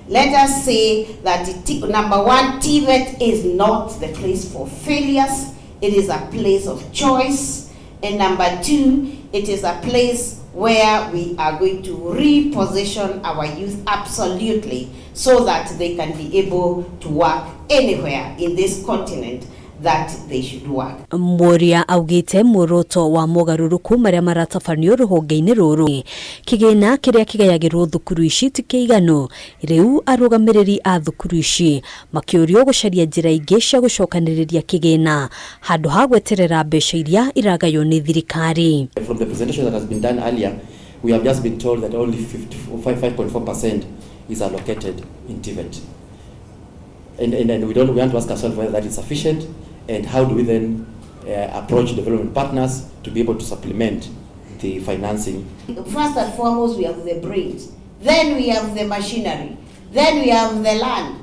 Let us say that number one, TVET is not the place for failures. It is a place of choice. And number two, it is a place where we are going to reposition our youth absolutely so that they can be able to work anywhere in this continent that they should work. Muoria augite muoroto wa mogarũrũku marĩa maratabanio rũhonge-inĩ rũrũ. Kĩgĩna kĩrĩa kĩgayagĩrwo thukuru ici ti kĩiganu. Rĩu arũgamĩrĩri a thukuru ici makĩũrio gũcaria njĩra ingĩ cia gũcokanĩrĩria kĩgĩna handũ ha gweterera mbeca iria iragaywo nĩ thirikari. From the presentation that has been done earlier, we have just been told that only 5.4% is allocated in TVET. And we want to ask ourselves whether that is sufficient, and how do we then approach development partners to be able to supplement the financing. First and foremost, we have the brains, then we have the machinery, then we have the land.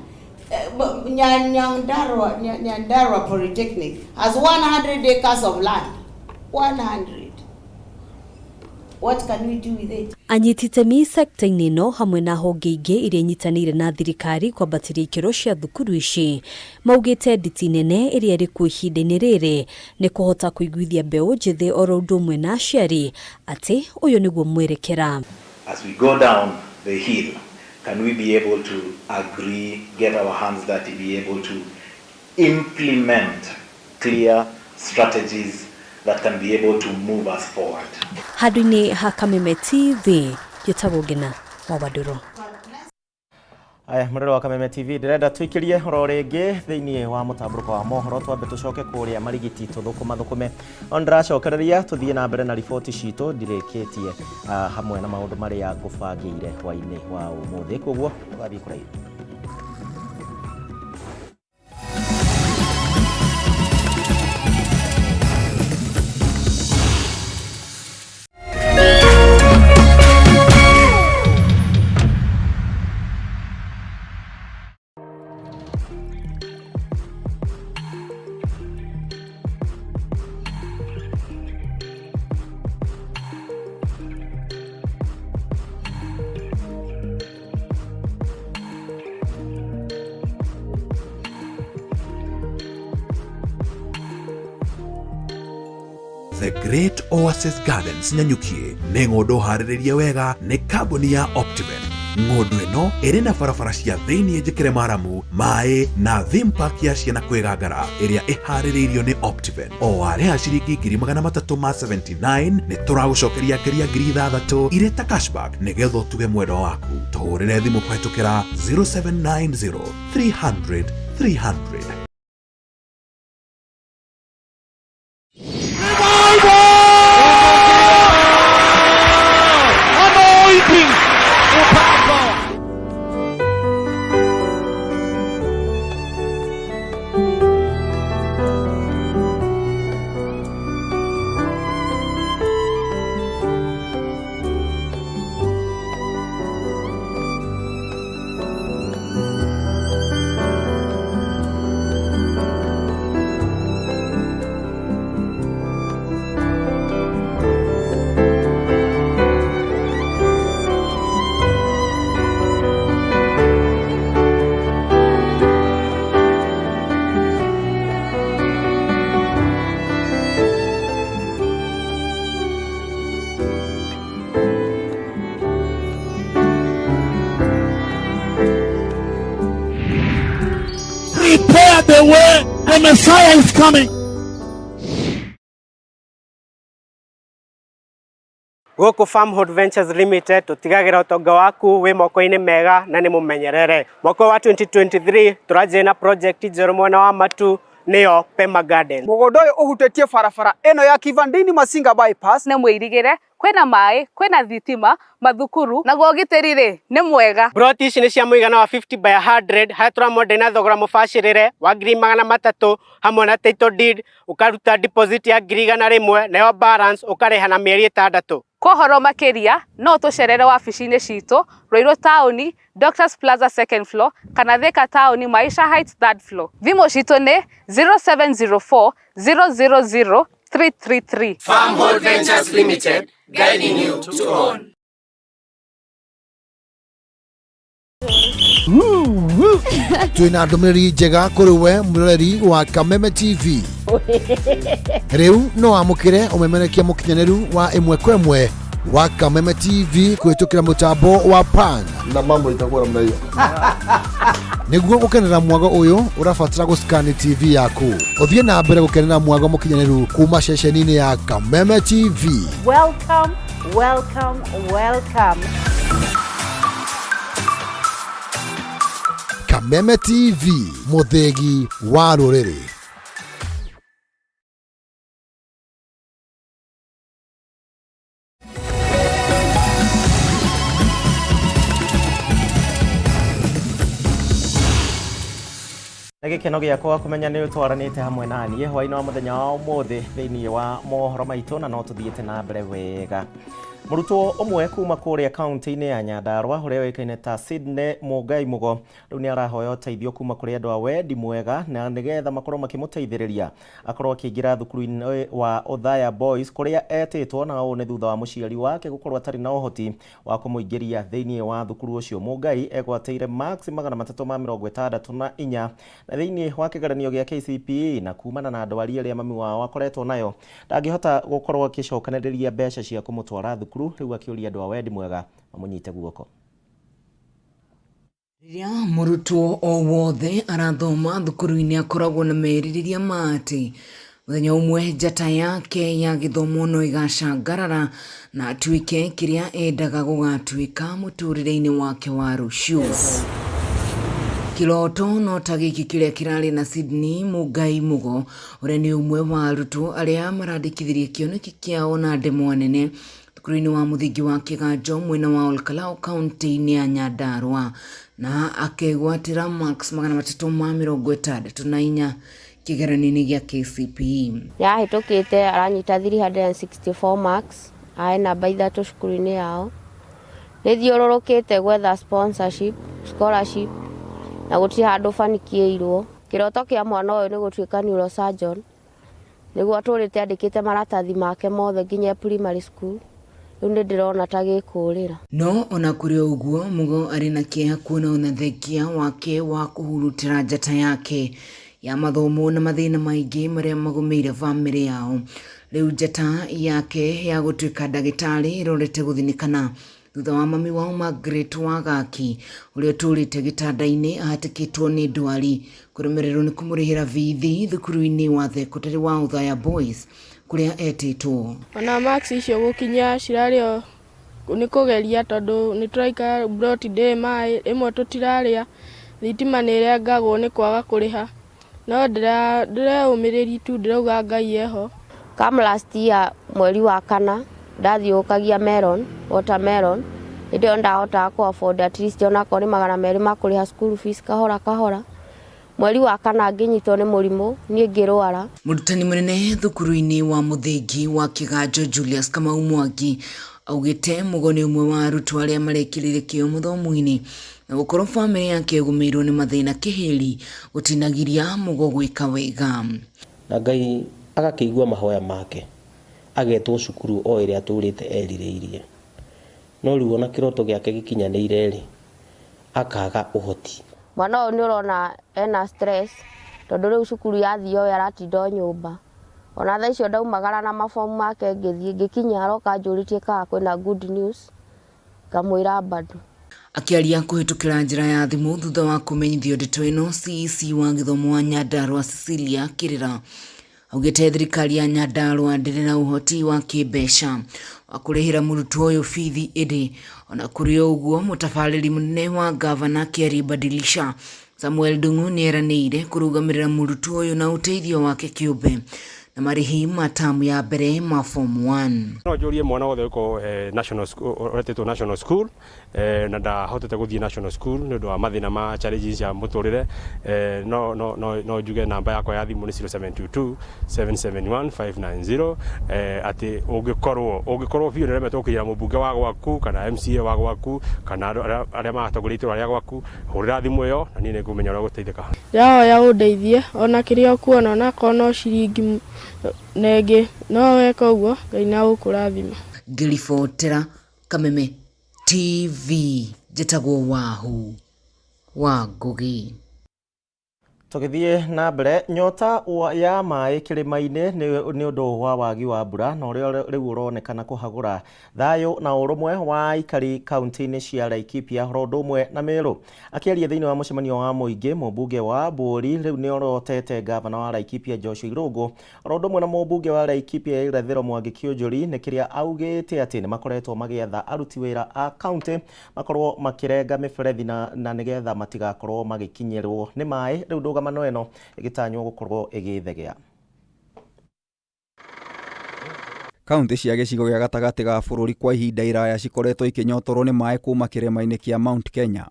Nyandarua Polytechnic has 100 acres of land. 100. What can we do with it? Anyititemi sekta-inĩ ĩno hamwe na honge ingĩ iria inyitanĩire na thirikari kwambatĩria ikĩro cia thukuru ici maugĩte nditi nene ĩrĩa ĩrĩ kuo ihinda-inĩ rĩrĩ nĩ kũhota kũiguithia mbeũ njĩthĩ oro ũndũ ũmwe na aciari atĩ ũyũ nĩguo mwerekera. As we go down the hill, can we be able to agree, get our hands dirty, be able to implement clear strategies that can be able to move us forward. Handũ-inĩ ha Kameme TV, gĩtagwo Ngina wa Bandũrũ. Aya murero wa Kameme TV ndirenda twikirie horo ringi thiini wa mutamburuko wa mohoro twambe tucoke kuria marigiti tuthukume ondracokereria tuthie na mbere na riboti citu ndirikitie hamwe na maundu maria ngubangire hwaini wa umuthi koguo twathie kuraihu. The Great Oasis Gardens Nyanyukie nĩ ng'ũndũ harĩrĩrie wega nĩ kambuni ya Optiven. Ng'ũndũ ĩno ĩrĩ na barabara cia thĩinĩ njĩkĩre maramu, maĩ na theme park ya ciana kwĩgangara ĩrĩa ĩharĩrĩirio nĩ Optiven. O warĩha ciringi 379 nĩ tũragũcokeria ngeria 6,000 irĩ ta cashback nĩgetha ũtuge mwendwa waku. Tũhũrĩre thimũ kũhetũkĩra 0790 300 300. Prepare the way, the Messiah is coming. Goko Farmhold Ventures Limited tutigagira utonga waku wi moko-ini mega na ni mumenyerere. Mwaka wa 2023 turaje na project njeru mwena wa Matu niyo Pema Garden. Mugondo uyu uhutetie barabara eno ya Kivandini Masinga bypass ne mwirigire kwena mai kwena thitima mathukuru na gogiterire ni mwega. Broti ici ni cia muigana wa 50 by 100 haria turamwenda na thogora mubacirire wa 300,000 hamwe na title deed ukaruta deposit ya 100,000 nayo balance ukareha na mieri 6. Kohoro makeria no tucerere wabici-ini citu Ruiru Taoni Doctors Plaza 2nd floor kana Thika Taoni Maisha Heights 3rd floor. Thimo citu ni 0704 000 333. Farmhold Ventures Limited, guiding you to own. Twina ndũmĩrĩri njega kũrĩ we mũroreri wa Kameme TV. Rĩu no amũkĩre ũmemerekia mũkinyanĩru wa ĩmwe kwa ĩmwe wa Kameme TV kũhĩtũkĩra mũtambo wa Pan na mambo itakuwa namna hiyo. Nĩguo gũkenera mwago ũyũ ũrabatara gũscan TV yaku. Ũthiĩ na mbere gũkenera mwago mũkinyanĩru kuma ceceni-inĩ ya Kameme TV. Welcome, welcome, welcome. Kameme TV, mũthĩgi wa rũrĩrĩ. Na gĩkeno gĩakwa kũmenya nĩ ũtwaranĩte hamwe na niĩ hwaĩ-inĩ wa mũthenya wa ũmũthĩ thĩinĩ wa mohoro maitũ na no tũthiĩte na mbere wega. Mũrutwo ũmwe kuma kũrĩa kaunti-inĩ ya Nyandarua ũrĩa ũĩkaine ta Sydney Mũngai Mũgo rĩu nĩ arahoya ũteithio kuma kũrĩ andũ a wendi mwega na nĩgetha makorwo makĩmũteithĩrĩria akorwo akĩingĩra thukuru-inĩ wa Othaya Boys kũrĩa etĩtwo na ũũ nĩ thutha wa mũciari wake gũkorwo atarĩ na ũhoti wa kũmũingĩria thĩinĩ wa thukuru ũcio. Mũngai egwatĩire marks 364 na thĩinĩ wa kĩgeranio gĩa KCPE na kumana na ndwari ĩrĩa mami wao akoretwo nayo ndangĩhota gũkorwo akĩcokanĩrĩria mbeca cia kũmũtwara thukuru rĩu akĩũria andũ a wendi mwega mamũnyite guoko. Rĩrĩa mũrutwo o wothe arathoma thukuru-inĩ akoragwo na merirĩria ma atĩ muthenya umwe njata yake ya githomo no igacangarara na atuike kiria endaga gugatuika muturire-ini wake wa rucio. Kiroto no ta giki kiria kirari na Sydney Mugai Mugo uria ni umwe wa arutwo aria marandikithirie kioneki kiao na ndemwa nene thukuru-ini wa muthingi wa Kiganjo mwena wa Olkalau kaunti-ini ya Nyandarua na akegwatira max 364 kigeranio-ini gia KCPE. Yahitukite aranyita 364 marks ae namba 3 cukuru-ini yao. Nithiururukite gwetha sponsorship scholarship na gutiri handu fanikiirwo. Kiroto kia mwana uyu ni gutuika neurosurgeon niguo aturite andikite maratathi make mothe nginya primary school. Riu ndirona ta gikurira. No ona kuri uguo Mugo ari na kieha kuona unathekia wake wa kuhurutira njata yake ya mathomo na mathina maingi maria magumeire family yao. Riu njata yake ya gutuika ndagitari irorete guthinikana thutha wa mami wao Margaret Wagaki uria turite gitanda-ini ahatikitwo ni ndwari kuremererwo ni kumurihira bithi thukuru-ini wa Thekotari wa Uthaya Boys kuria etitwo. Ona max icio gukinya cirario ni kugeria tondu ni turaika broti de mai imwe tutiraria thitima ni irengagwo ni kwaga kuriha no ndireumiriria tu ndirauga Ngai eho. Kam last year mweri wa kana ndathiukagia watermelon ndio ndahota ku afford at least ona kori 200 makuriha school fees kahora. Mweri wa kana nginyitwo ni murimu ni ngirwara. Murutani munene thukuru-ini wa muthingi wa Kiganjo Julius Kamau Mwangi augite Mugo ni umwe wa arutwo aria marekirire kio muthomo-ini na gukorwo family yake gumirwo ni mathina kihiri gutinagiria Mugo gwika wega. Na Ngai agakĩigua mahoya make agetwo cukuru o iria aturite erirĩirie no riu ona kiroto giake gikinyanĩire ri akaga uhoti. Mwana uyu ni urona ena stress tondu riu cukuru yathio yaratinda nyumba ona thaa icio ndaumagara na mafomu make ngikinya aroka njuritie kana kwina good news ngamwira bado. Akiaria kuhitukira njira ya thimu thutha wa kumenyithio ndeto ino CEC wa githomo wa Nyandarua Cecilia Kirira augite thirikari ya Nyandarua ndiri na uhoti wa kibesha wa kurihira murutwo uyu bithi indi ona kuri uguo mutabariri munene wa gavana Kiari Badilisha Samuel Dungu ni eranĩire kurugamirira murutwo uyu na uteithio wake kiumbe na marihi matamu ya mbere ma form 1. No jorie mwana wothe uko national school oretetwo national school na ndahotete guthie national school ni ndo mathina ma challenges ya muturire no juge namba yakwa ya thimu ni 0722 771 590 ati ungikorwo biu ni remetwo kira mubunge wa gwaku kana MCA wa gwaku kana aria mahatogorite aria gwaku hurira thimu iyo na ni ngumenya ura guteithika ya undeithie ona kiria kuona ona kono ciringi nege no weka uguo Ngai na ukurathima. Ngiribotera Kameme TV njitagwo wa Ngugi. Tugithie na mbere nyota ya mai kirima-ini ni undu wa wagi wa mbura na uria riu uronekana kuhagura thayo na urumwe wa aikari kaunti-ini cia Laikipia Rondomwe na Meru. Akiaria thiini wa mucemanio wa muingi mubunge wa Mburi riu ni orotete gavana wa Laikipia Joshua Irogo Rondomwe na mubunge wa Laikipia Irathiro Mwangi Kĩũnjũri ni kiria augite ati ni makoretwo magietha aruti wira a county makorwo makirenga miberethi na nigetha matigakorwo magikinyirwo ni mai riu ndũgamano ĩno ĩgĩtanywo gũkorwo ĩgĩthegea. Kaunti cia gĩcigo gĩa gatagatĩ ga bũrũri kwa ihinda iraya cikoretwo ikinyotorwo nĩ maĩ kuma kĩrĩma-inĩ kĩa Mount Kenya.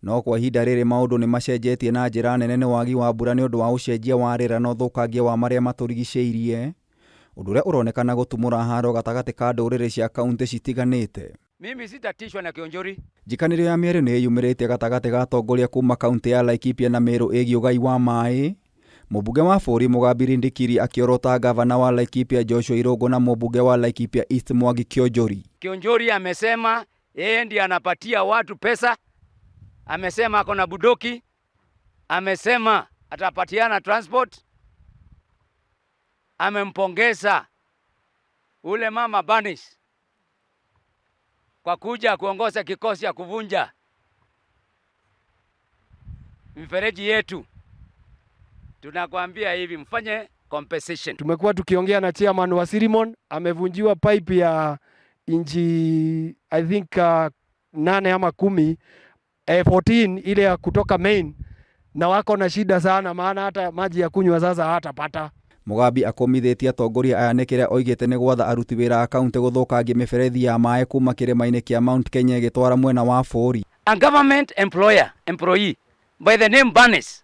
No kwa ihinda rĩrĩ maũndũ nĩ macenjetie na njĩra nene nĩ wagi wa mbura nĩ ũndũ wa ũcenjia wa rĩera na ũthũkangia wa marĩa matũrigicĩirie, ũndũ ũrĩa ũronekana gũtumũra haro gatagatĩ ka ndũrĩrĩ cia kaunti citiganĩte. Mimi sitatishwa na Kĩũnjũri. Njikanĩrio ya mĩario nĩ yumĩrĩte gatagatĩ ga atongoria kuma kaunti ya Laikipia na Meru ĩgiĩ ũgai wa maĩ. Mũmbunge wa bũrũri Mũgambiri Ndikiri akiorota gavana wa Laikipia Joshua Irogo na mũmbunge wa Laikipia East Mwangi Kĩũnjũri. Kĩũnjũri amesema yeye ndiye anapatia watu pesa, amesema ako na budoki, amesema atapatiana transport, amempongeza ule mama Banis kwa kuja kuongoza kikosi ya kuvunja mifereji yetu. tunakwambia hivi, mfanye compensation. Tumekuwa tukiongea na chairman wa Sirimon, amevunjiwa pipe ya inchi I think 8 ama 10 14 ile ya kutoka main, na wako na shida sana, maana hata maji ya kunywa sasa hatapata. Mugambi akomithitie atongoria aya nĩ kĩrĩa oigĩte nĩ gwatha aruti wĩra a kaunti gũthũkangia mĩberethi ya maĩ kuma kĩrĩma-inĩ kĩa Mount Kenya ĩgĩtwara mwena wa bũrũri. A government employee by the name Barnes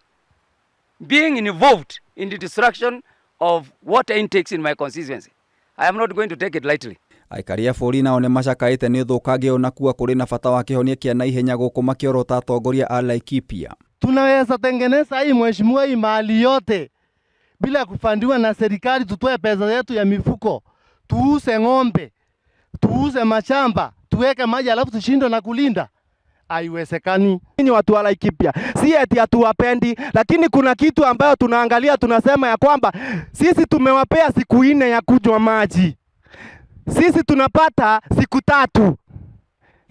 being involved in the destruction of water intakes in my constituency. I am not going to take it lightly. Aikari a bũrũri nao nĩ macakaĩte nĩ ũthũkangia ũnakuwa kũrĩ na bata wa kĩhonia kĩa naihenya gũkũ makĩorota atongoria a Laikipia. Tunaweza tengeneza hii mheshimiwa hii mali yote bila kufandiwa na serikali, tutoe pesa yetu ya mifuko, tuuze ng'ombe, tuuze mashamba, tuweke maji alafu tushindwe na kulinda? Haiwezekani. Ninyi watu wa Laikipia, si eti hatuwapendi, lakini kuna kitu ambayo tunaangalia, tunasema ya kwamba sisi tumewapea siku 4 ya kunywa maji. Sisi tunapata siku 3.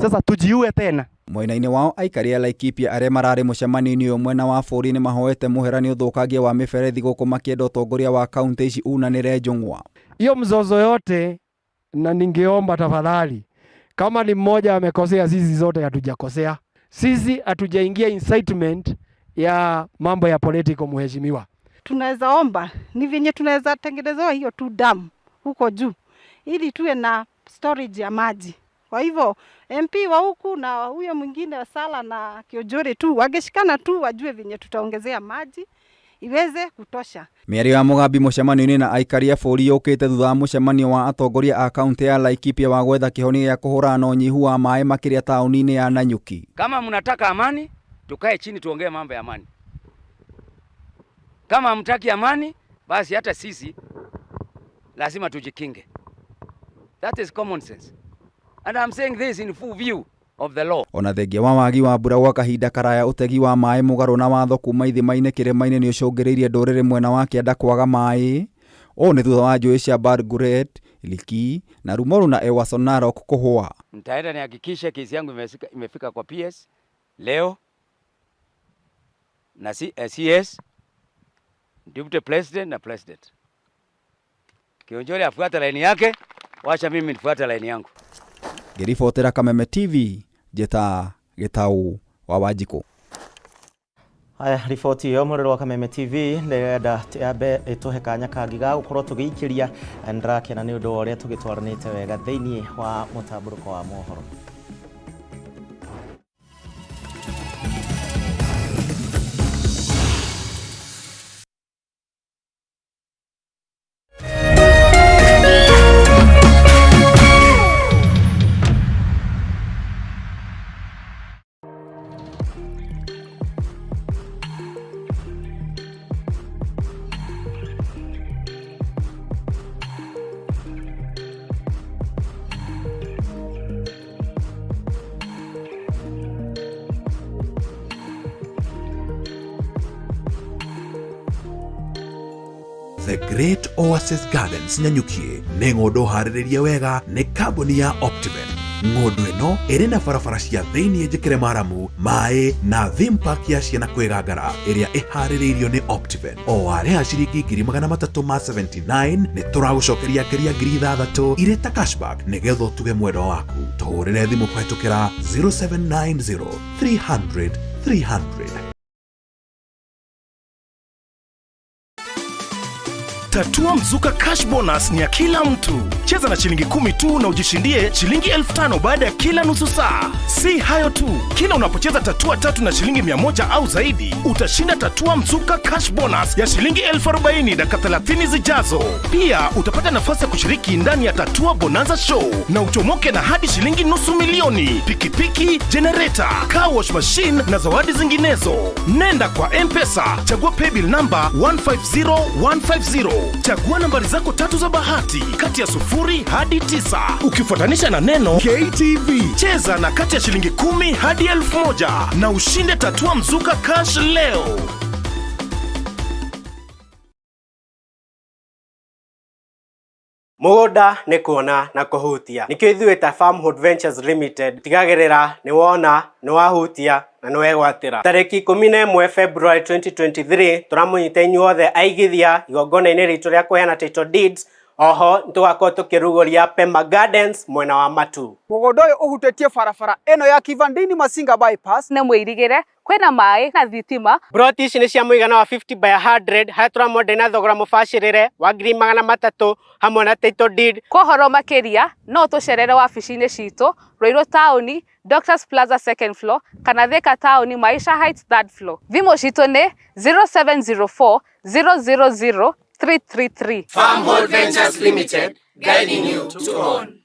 Sasa tujiue tena. Mwena-inĩ wao aikari a Laikipia arĩa mararĩ mũcemanio-inĩ ũyũ mwena wa bũrũri nĩ mahoete mũhera nĩ ũthũkangia wa mĩberethi gũkũ makĩenda ũtongoria wa kaunti ici unanĩre njũng'wa. Hiyo mzozo yote, na ningeomba tafadhali, kama ni mmoja amekosea, sisi zote hatujakosea. Sisi hatujaingia incitement ya mambo ya political, mheshimiwa. Tunaweza omba ni venye tunaweza tengenezewa hiyo tu dam huko juu ili tuwe na storage ya maji. Kwa hivyo MP wa huku na huyo mwingine wa Sala na Kiojore tu wageshikana tu wajue venye tutaongezea maji iweze kutosha. Mĩario ya Mugambi mũcemanio-inĩ na aikari a bũrũri yũkĩte thutha wa mũcemanio wa atongoria a kaunti ya Laikipia wa gwetha kĩhonia gĩa kũhũrana na ũnyihu wa maĩ makĩria taũni-inĩ ya Nanyuki. Kama mnataka amani, tukae chini tuongee mambo ya amani. Kama hamtaki amani, basi hata sisi lazima tujikinge. That is common sense. And I'm saying this in full view of the law. Ona thengia wa wagi wa mbura gwa kahinda karaya ũtegi wa maĩ mũgarũ na watho kuma ithima-inĩ kĩrĩma-inĩ nĩ ũcũngĩrĩirie ndũrĩrĩ mwena wa kĩanda kwaga maĩ. Ũũ nĩ thutha wa njũĩ cia Barguret, Iliki na Rumoru na Ewaso Narok kũhũa. Nitaenda nihakikishe kesi yangu imefika kwa PS leo na CS, Deputy President na President. Kionjole afuata laini yake, wacha mimi nifuate laini yangu. Ngĩribotera Kameme TV, Njeta Gĩtaũ wa Wanjikũ. Haya, riboti yo mũrero wa Kameme TV ndĩrenda ambe ĩtũhe kanya kangi ga gũkorwo tũgĩikĩria ndĩrakena nĩ ũndũ wa ũrĩa tũgĩtwaranĩte wega thĩinĩ wa mũtamburuko wa mohoro. The Great Oasis Gardens Nanyukie nĩ ng'ũndũ harĩrĩrie wega nĩ kambuni ya Optiven. Ng'ũndũ ĩno ĩrĩ na barabara cia thĩinĩ njĩkĩre maramu, maĩ na theme park ya ciana kwĩgangara ĩrĩa ĩharĩrĩirio nĩ Optiven. O warĩha ciringi 379 nĩ tũragũcokeria ngeria 6,000 irĩ ta cashback nĩgetha ũtuge mwendwa waku. Tũhũrĩre thimũ kũhetũkĩra 0790 300 300. Tatua Mzuka Cash Bonus ni ya kila mtu. Cheza na shilingi 10 tu na ujishindie shilingi 5,000 baada ya kila nusu saa. Si hayo tu, kila unapocheza tatua 3 na shilingi 100 au zaidi, utashinda Tatua Mzuka Cash Bonus ya shilingi 40,000 dakika 30 zijazo. Pia utapata nafasi ya kushiriki ndani ya Tatua Bonanza Show na uchomoke na hadi shilingi $250,000, pikipiki, generator, car wash machine na zawadi zinginezo. Nenda kwa M-Pesa, chagua paybill number 150150. Chagua nambari zako 3 za bahati kati ya 0 hadi 9 ukifuatanisha na neno KTV. Cheza na kati ya shilingi 10 hadi 1,000 na ushinde Tatua Mzuka Cash leo. Mũgũnda nĩ kuona na kũhutia. Nikio ithuĩ ta Farmhood Ventures Limited tigagĩrĩra nĩ wona, nĩ wahutia na nĩ wegwatĩra. Tarĩki 11 February 2023 tũramũnyita inyuothe aigithia igongona-inĩ ritũ rĩa kũheana title deeds. Oho nĩtũgakorwo tũkĩrugũria Pema Gardens mwena wa Matu. Mũgũnda ũyũ ũhutĩtie barabara ĩno ya Kivandini Masinga bypass. Nĩ mwĩrigĩre kwĩna maĩ na thitima. Broti ici nĩ cia mũigana wa 50 by 100 harĩa tũramwendia na thogora mũbacĩrĩre wa ngiri 300 hamwe na title deed. Kwa ũhoro makĩria no tũcerere wabici-inĩ citũ Ruiru Taũni, Doctors Plaza second floor kana Thika Taũni Maisha Heights third floor. Thimũ citũ nĩ 0704 000 333. Farmhood Ventures Limited, guiding you to own.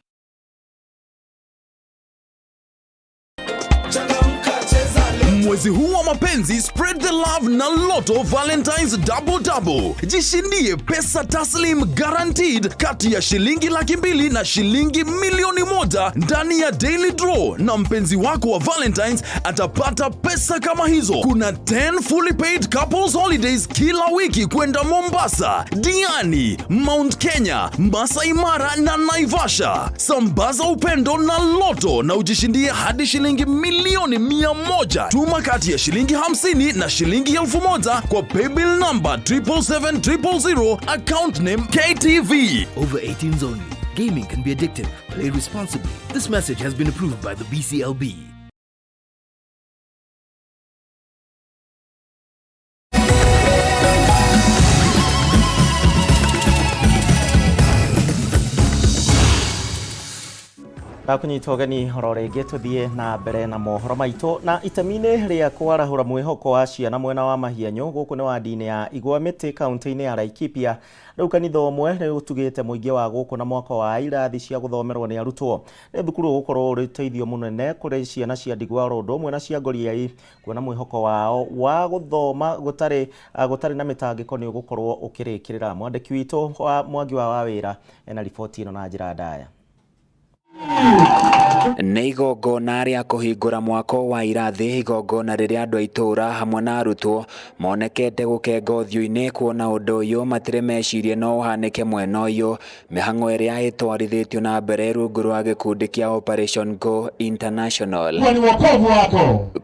Mwezi huu wa mapenzi, spread the love na Lotto Valentine's Double Double. Jishindie pesa taslim guaranteed kati ya shilingi 200,000 na shilingi 1,000,000 ndani ya daily draw, na mpenzi wako wa Valentine's atapata pesa kama hizo. Kuna 10 fully paid couples holidays kila wiki kwenda Mombasa, Diani, Mount Kenya, Masai Mara na Naivasha. Sambaza upendo na Lotto na ujishindie hadi shilingi milioni 100. Tuma kati ya shilingi 50 na shilingi 1,000 kwa paybill number 77700, account name KTV. Over 18s only. Gaming can be addictive. Play responsibly. This message has been approved by the BCLB. Kunyita ũgeni horo rĩngĩ tũthiĩ na mbere na mohoro maitũ na itemi-inĩ rĩa kwarahũra mwĩhoko wa ciana mwena wa Mahianyo gũkũ nĩ wadi-inĩ ya Igwa Mĩtĩ kaunti-inĩ ya Laikipia. Rĩu kanitha ũmwe nĩ ũtugĩte mũingĩ wa gũkũ na mwaka wa irathi cia gũthomerwo nĩ arutwo. Nĩ thukuru gũkorwo ũrĩ ũteithio mũnene kũrĩ ciana cia ndigwa oro ũndũ ũmwe na cia ngoriai, kuona mwĩhoko wao wa gũthoma gũtarĩ na mĩtangĩko nĩ ũgũkorwo ũkĩrĩkĩrĩra. Mwandĩki witũ wa Mwangi wa Wĩra ena riboti ĩno na njĩra ndaya. Nĩ igongona rĩa kũhingũra mwaka wa irathi, igongona rĩrĩa andũ a itũũra hamwe na arutwo monekete gũkenga ũthiũ-inĩ kuona ũndũ ũyũ matirĩ mecirie no ũhanĩke mwena ũyũ. Mĩhang'o ĩrĩa ĩtwarithĩtio na mbere rungu rwa gĩkundi kĩa Operation Go International.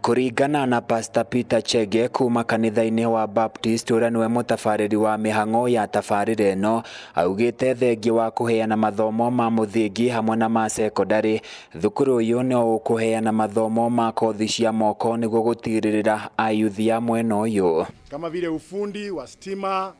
Kũringana na Pastor Peter Chege kuma kanitha-inĩ wa Baptist ũrĩa nĩwe mũtabarĩri wa mĩhang'o ya tabarĩra ĩno, augĩte thengia wa kũheana mathomo ma mũthingi hamwe na ma secondary, thukuru ũyũ no ũkũheana mathomo ma kothi cia moko nĩguo gũtigĩrĩra ayuthi ya mwena ũyũ. Kama vile ufundi wa stima,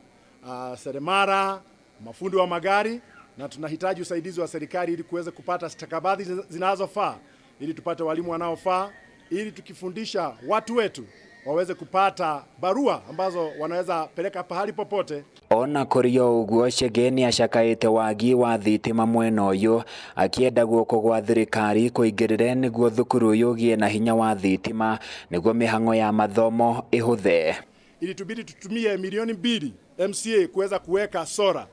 seremara, mafundi wa magari, na tunahitaji usaidizi wa serikali ili kuweza kupata stakabadhi zinazofaa, ili tupate walimu wanaofaa, ili tukifundisha watu wetu waweze kupata barua ambazo wanaweza peleka pahali popote. Ona kũrĩ o ũguo, Chege nĩ acakaĩte wagi wa thitima mwena ũyũ, akienda guoko gwa thirikari kũingĩrĩre nĩguo thukuru ũyũ ũgĩe na hinya wa thitima nĩguo mĩhang'o ya mathomo ĩhũthe. Ili tubidi tutumie milioni 2 MCA kuweza kuweka sora.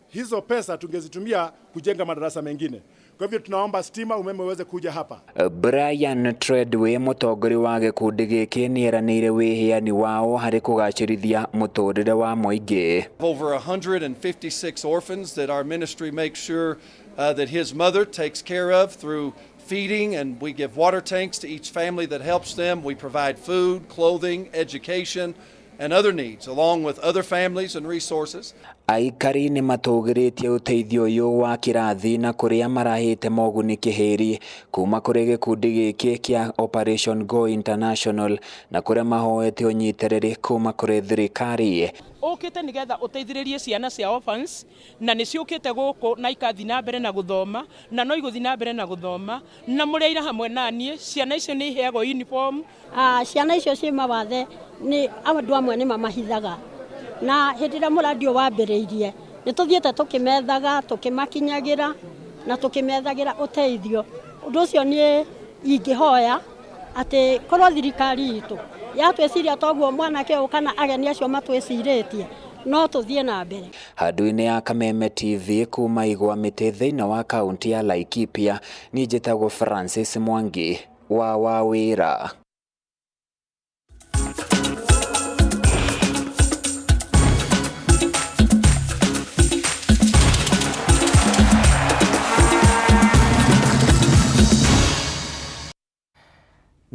Hizo pesa tungezitumia kujenga madarasa mengine. Kwa hivyo tunaomba stima, umeme uweze kuja hapa. Brian Treadway, mũtongoria wa gĩkundi gĩkĩ, nĩ eranĩire wĩheani wao harĩ kũgacĩrithia mũtũũrĩre wa mũingĩ. Over 156 orphans that our ministry makes sure that his mother takes care of through feeding, and we give water tanks to each family that helps them. We provide food, clothing, education and other needs along with other families and resources. Aikari nĩ matũgĩrĩtie ũteithio ũyũ wa kĩrathi na kũrĩa marahĩte moguni kĩhĩri kuma kũrĩ gĩkundi gĩkĩ kĩa Operation Go International na kũrĩa mahoete ũnyitĩrĩri kuma kũrĩ thirikari. Ũkĩte nĩgetha ũteithĩrĩrie ciana cia orphans na nĩ ciũkĩte gũkũ na ikathi na mbere na gũthoma na no igũthi na mbere na gũthoma na mũrĩa ira hamwe na niĩ. Ciana icio nĩ iheagwo uniform. Ciana icio ciĩ mawathe nĩ andũ amwe nĩ mamahithaga, na hĩndĩ ĩrĩa mũrandi wambĩrĩirie nĩ tũthiĩte tũkĩmethaga, tũkĩmakinyagĩra na tũkĩmethagĩra ũteithio. Ũndũ ũcio nĩ ingĩhoya atĩ korwo thirikari itũ yatwĩciria toguo mwanake ũyũ kana ageni acio matwĩcirĩtie, no tũthiĩ na mbere. Handũ-inĩ ya Kameme TV kuma Igwa Mĩtĩ thĩinĩ wa kaunti ya Laikipia, niĩ njĩtagwo Francis Mwangi wa Wĩra.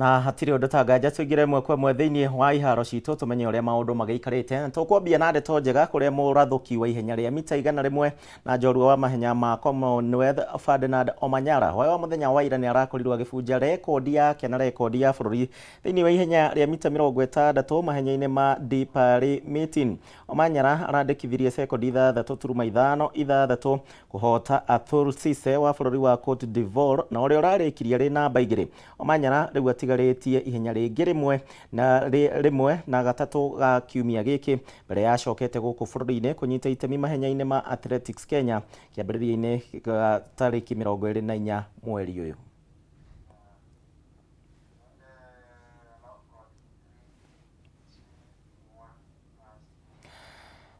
na hatire undu tanganja tuigire mwe kwa mwe thiini wa iharo citu tumenye uria maundu magaikarite tukwambia na ndeto njega kuria murathuki wa ihenya ria mita 100 na njorua wa mahenya ma Commonwealth Ferdinand Omanyala wa muthenya wa ira ni arakorirwo agibunja rekodi yake na rekodi ya bururi thiini wa ihenya ria mita 60 mahenya-ini ma Dipari meeting. Omanyala arandikithirie sekondi 3.5 kuhota Athul Sise wa bururi wa Cote d'Ivoire na uria urarikirie ri namba 2. Omanyala riu atigarĩtie ihenya rĩngĩ rĩmwe na gatatu ga kiumia gĩkĩ mbere yacokete gũkũ bũrũri-inĩ kũnyita itemi mahenya-inĩ ma Athletics Kenya kĩambĩrĩria-inĩ tarĩki 24 mweri ũyũ.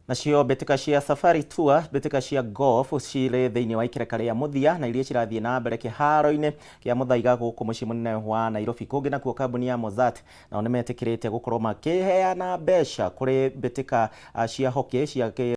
Nacio mbĩtĩka cia Safari Tour, mbĩtĩka cia golf cirĩ thĩinĩ wa ikereka rĩa mũthia na iria cirathiĩ na mbere kĩharo-inĩ kĩa Mũthaiga gũkũ mũciĩ mũnene wa Nairobi. Kũngĩ nakuo kambuni ya Mozart nao nĩmetĩkĩrĩte gũkorwo makĩheana mbeca kũrĩ mbĩtĩka cia hockey cia